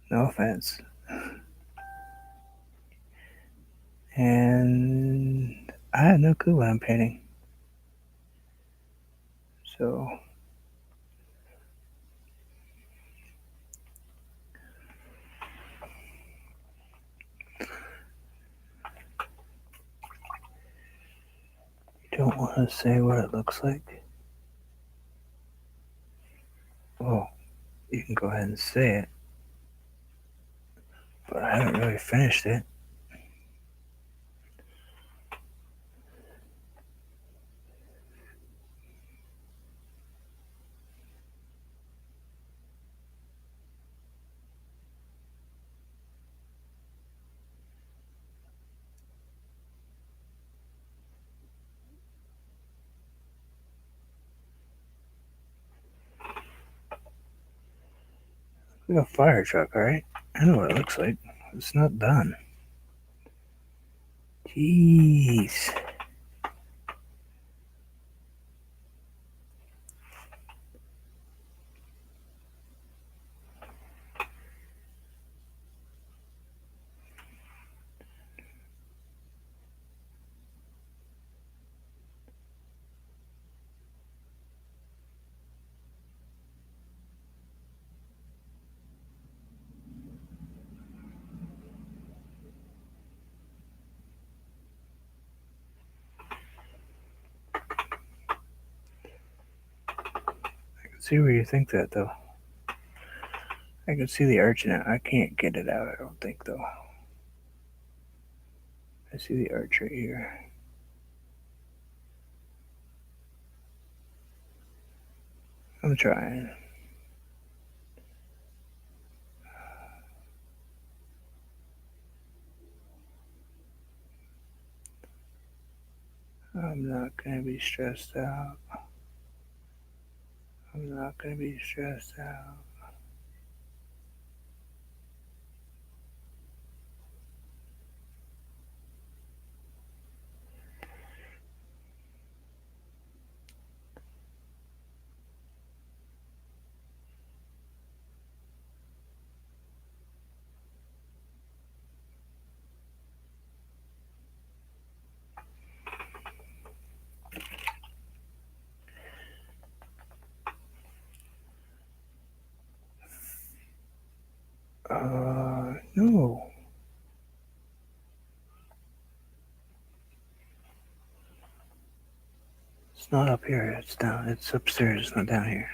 No offense. And I have no clue what I'm painting. So you don't want to say what it looks like? Well, you can go ahead and say it. But I haven't really finished it. Like a fire truck, alright? I know what it looks like. It's not done. Jeez. I can see where you think that, though. I can see the arch in it. I can't get it out, I don't think, though. I see the arch right here. I'm trying. I'm not gonna be stressed out. I'm not gonna be stressed out. No. It's not up here. It's down. It's upstairs. It's not down here.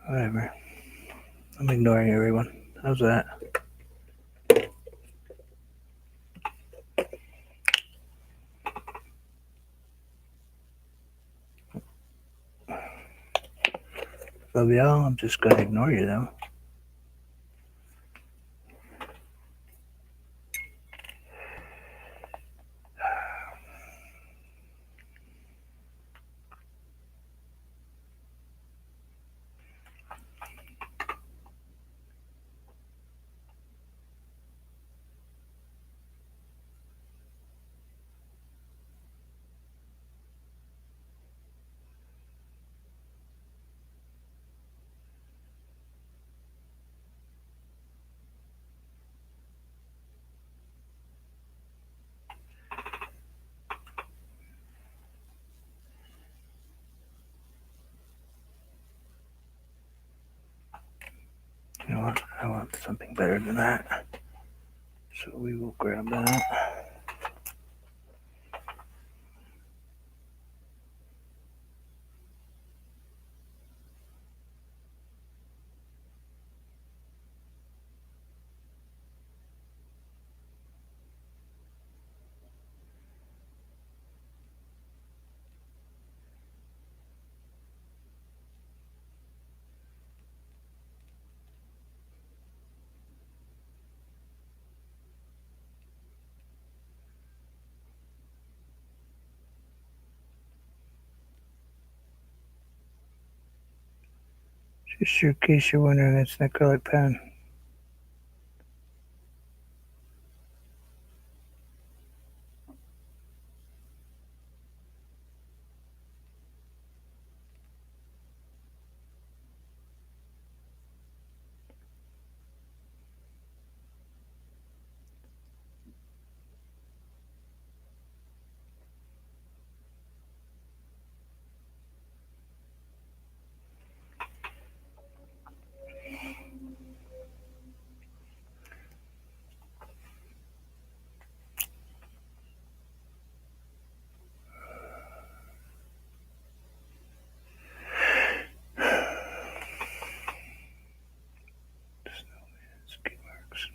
Whatever. I'm ignoring everyone. How's that? Love y'all. I'm just gonna ignore you though. You know what? I want something better than that. So we will grab that. Just in case you're wondering, it's an acrylic pen. Ski marks.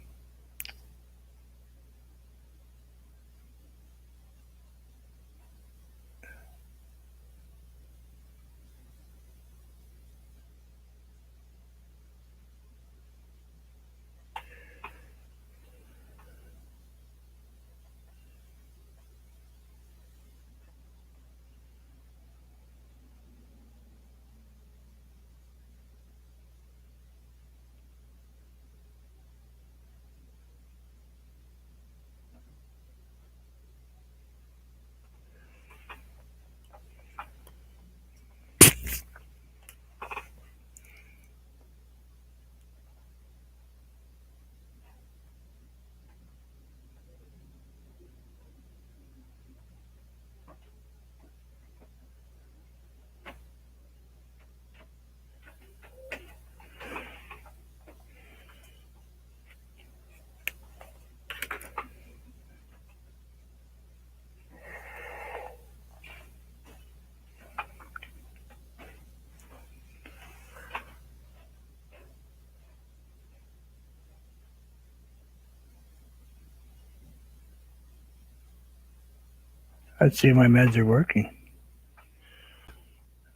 I'd say my meds are working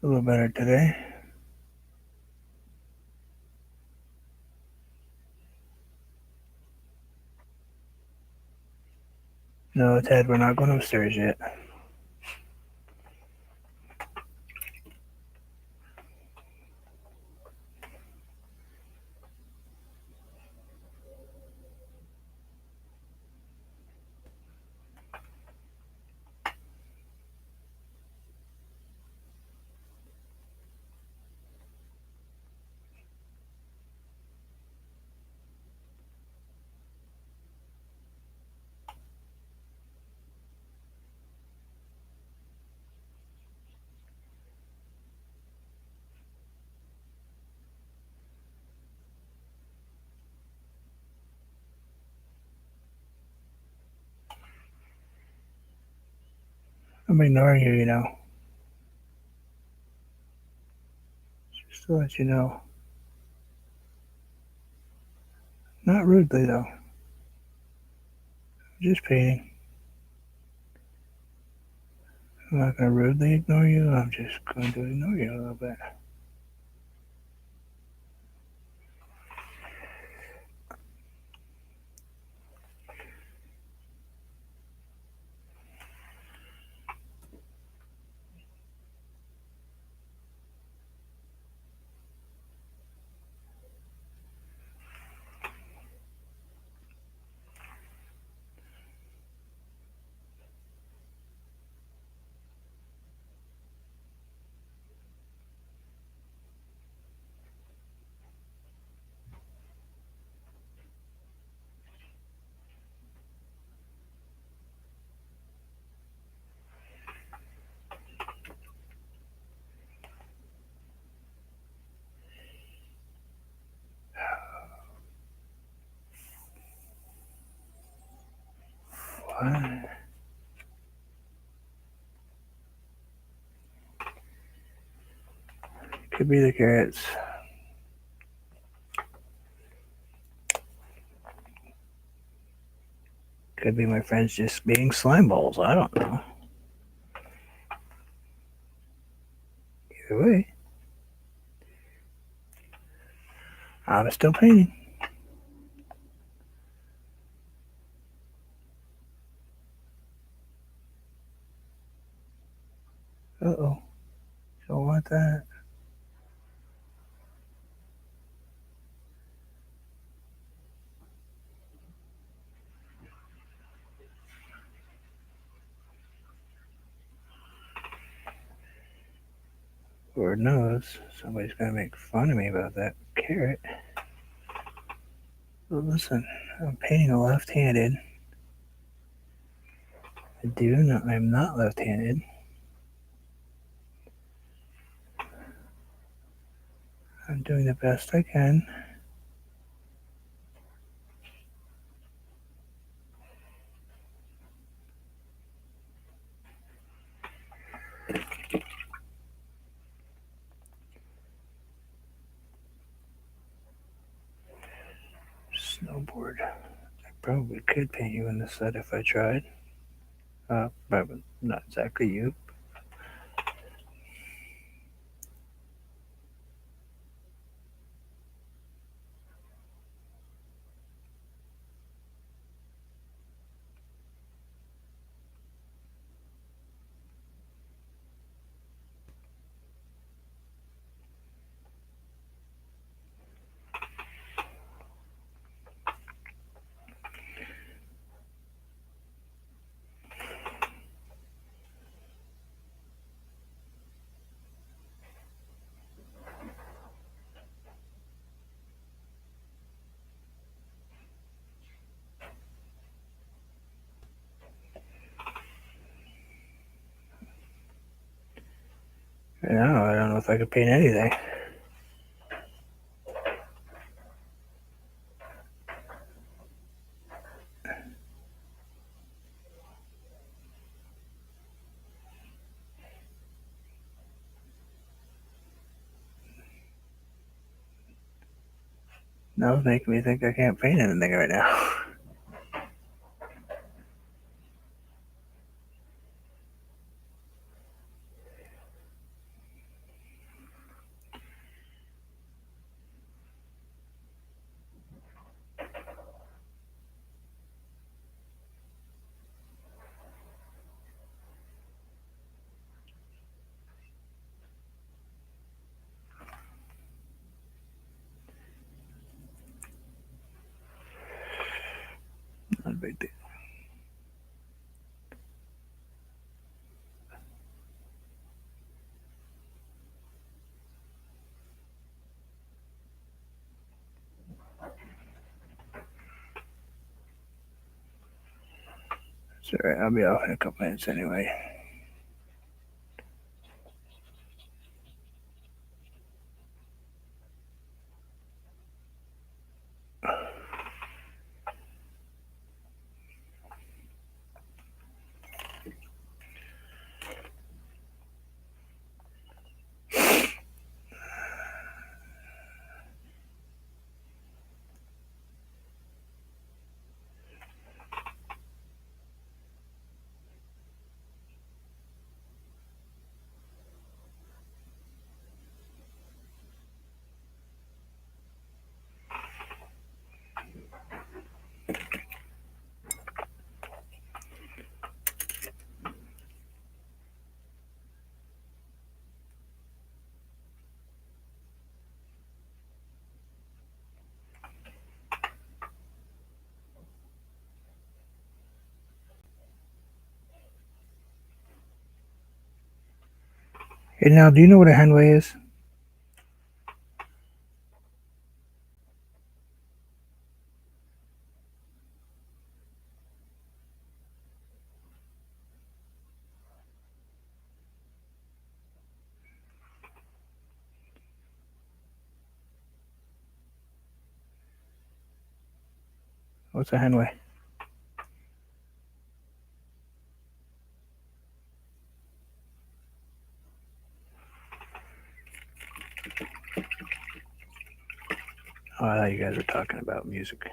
a little better today. No, Ted, we're not going upstairs yet. I'm ignoring you, just to let you know. Not rudely, though. Just painting. I'm not going to rudely ignore you. I'm just going to ignore you a little bit. What? Could be the carrots. Could be my friends just being slime balls. I don't know. Either way, I'm still painting. Uh oh. Don't want that. Lord knows somebody's gonna make fun of me about that carrot. But listen, I'm painting a left-handed. I'm not left-handed. I'm doing the best I can. Snowboard. I probably could paint you in the set if I tried. But not exactly you. No, I don't know if I could paint anything. That was making me think I can't paint anything right now. Not a big deal. It's alright, I'll be off in a couple minutes anyway. Hey, now, do you know what a Henway is? What's a Henway? Oh, I thought you guys were talking about music.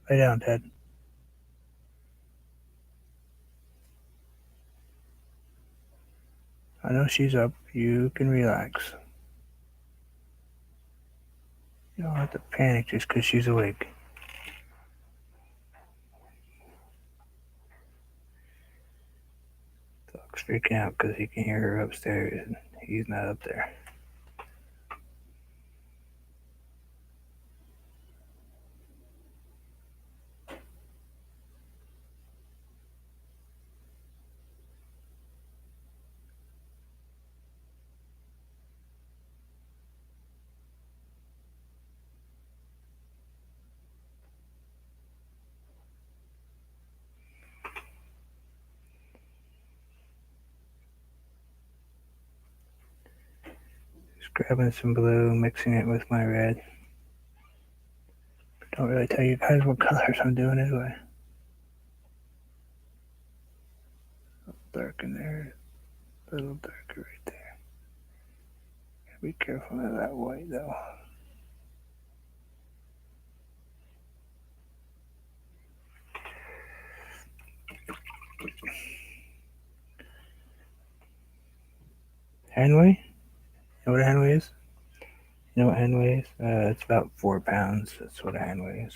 Lay down, Ted. I know she's up. You can relax. You don't have to panic just 'cause she's awake. Dog's freaking out 'cause he can hear her upstairs and he's not up there. Just grabbing some blue, mixing it with my red. Don't really tell you guys what colors I'm doing anyway. Dark in there, a little darker right there. Be careful of that white though. Henway? You know what a Henway is? You know what Henway is? It's about 4 pounds. That's what a Henway is.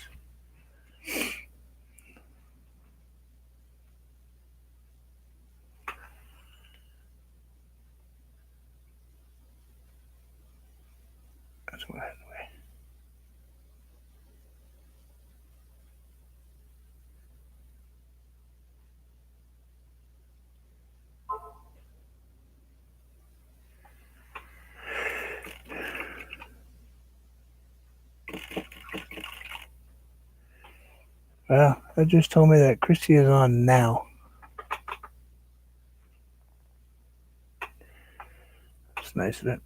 That's what a Henway. Well, that just told me that Christy is on now. It's nice of it.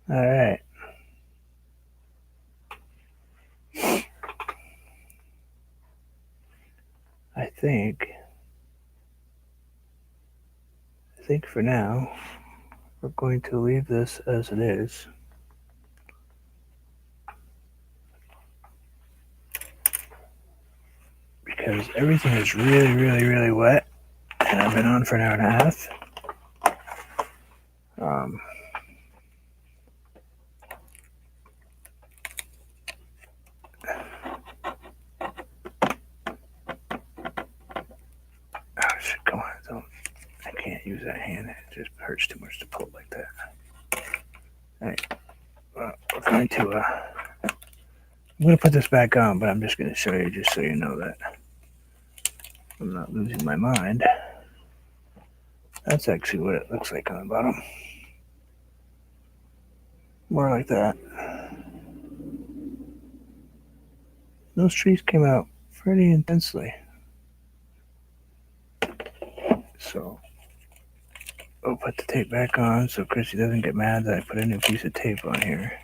All right. I think for now we're going to leave this as it is. Because everything is really, really, really wet, and I've been on for an hour and a half. Um, oh shit! Come on, don't! I can't use that hand. It just hurts too much to pull like that. All right, we're going to. I'm going to put this back on, but I'm just going to show you, just so you know that I'm not losing my mind. That's actually what it looks like on the bottom. More like that. Those trees came out pretty intensely. So I'll put the tape back on so Chrissy doesn't get mad that I put a new piece of tape on here.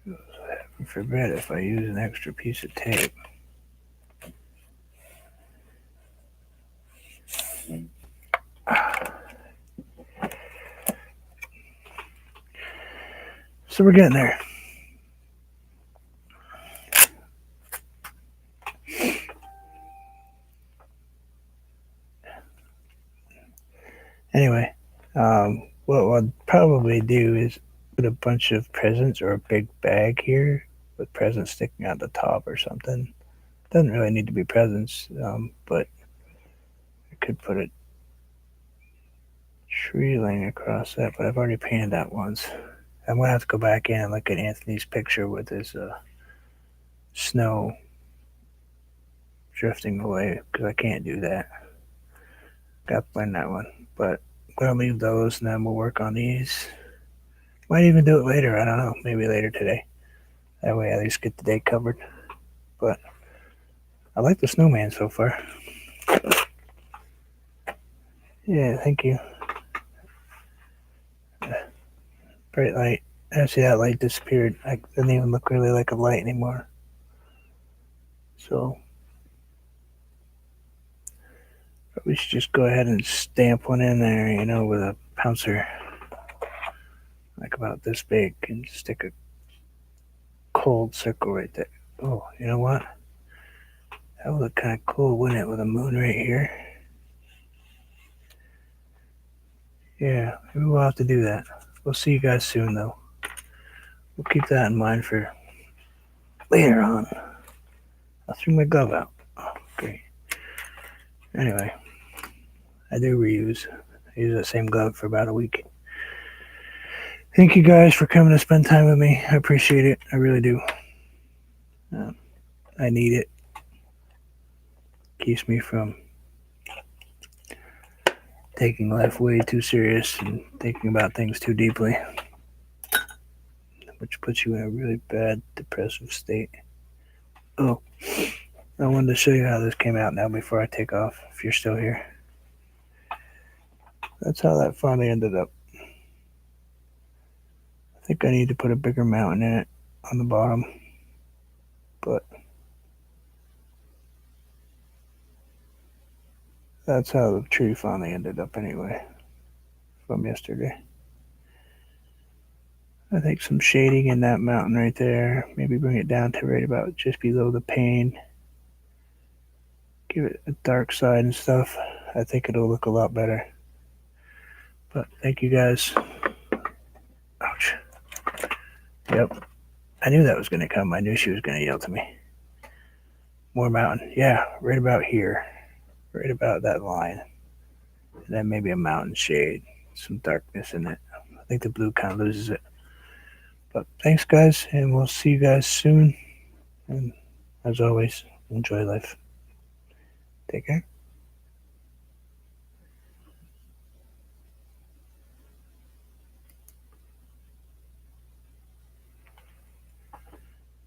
Heaven forbid if I use an extra piece of tape. So we're getting there. Anyway, what I'll probably do is put a bunch of presents or a big bag here with presents sticking out the top or something. Doesn't really need to be presents, but I could put a tree laying across that, but I've already painted that once. I'm gonna have to go back in and look at Anthony's picture with his snow drifting away because I can't do that. Got to find that one, but I'm gonna leave those and then we'll work on these. Might even do it later. I don't know. Maybe later today. That way, I at least get the day covered. But I like the snowman so far. Yeah, thank you. Bright light. Actually, that light disappeared. It doesn't even look really like a light anymore. So we should just go ahead and stamp one in there, with a pouncer, like about this big, and stick a cold circle right there. Oh, you know what? That would look kind of cool, wouldn't it, with a moon right here? Yeah, maybe we'll have to do that. We'll see you guys soon, though. We'll keep that in mind for later on. I threw my glove out. Oh, great. Anyway, I do reuse. I use that same glove for about a week. Thank you guys for coming to spend time with me. I appreciate it. I really do. I need it. Keeps me from taking life way too serious and thinking about things too deeply, which puts you in a really bad depressive state. Oh, I wanted to show you how this came out now before I take off, if you're still here. That's how that finally ended up. I think I need to put a bigger mountain in it on the bottom, but that's how the tree finally ended up anyway, from yesterday. I think some shading in that mountain right there, maybe bring it down to right about just below the pane, give it a dark side and stuff. I think it'll look a lot better. But thank you guys. Ouch. Yep. I knew that was going to come. I knew she was going to yell to me. More mountain. Yeah, right about here. Right about that line. And then maybe a mountain shade. Some darkness in it. I think the blue kind of loses it. But thanks, guys. And we'll see you guys soon. And as always, enjoy life. Take care.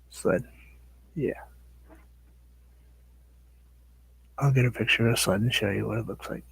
Sled. Yeah. I'll get a picture of a sled and show you what it looks like.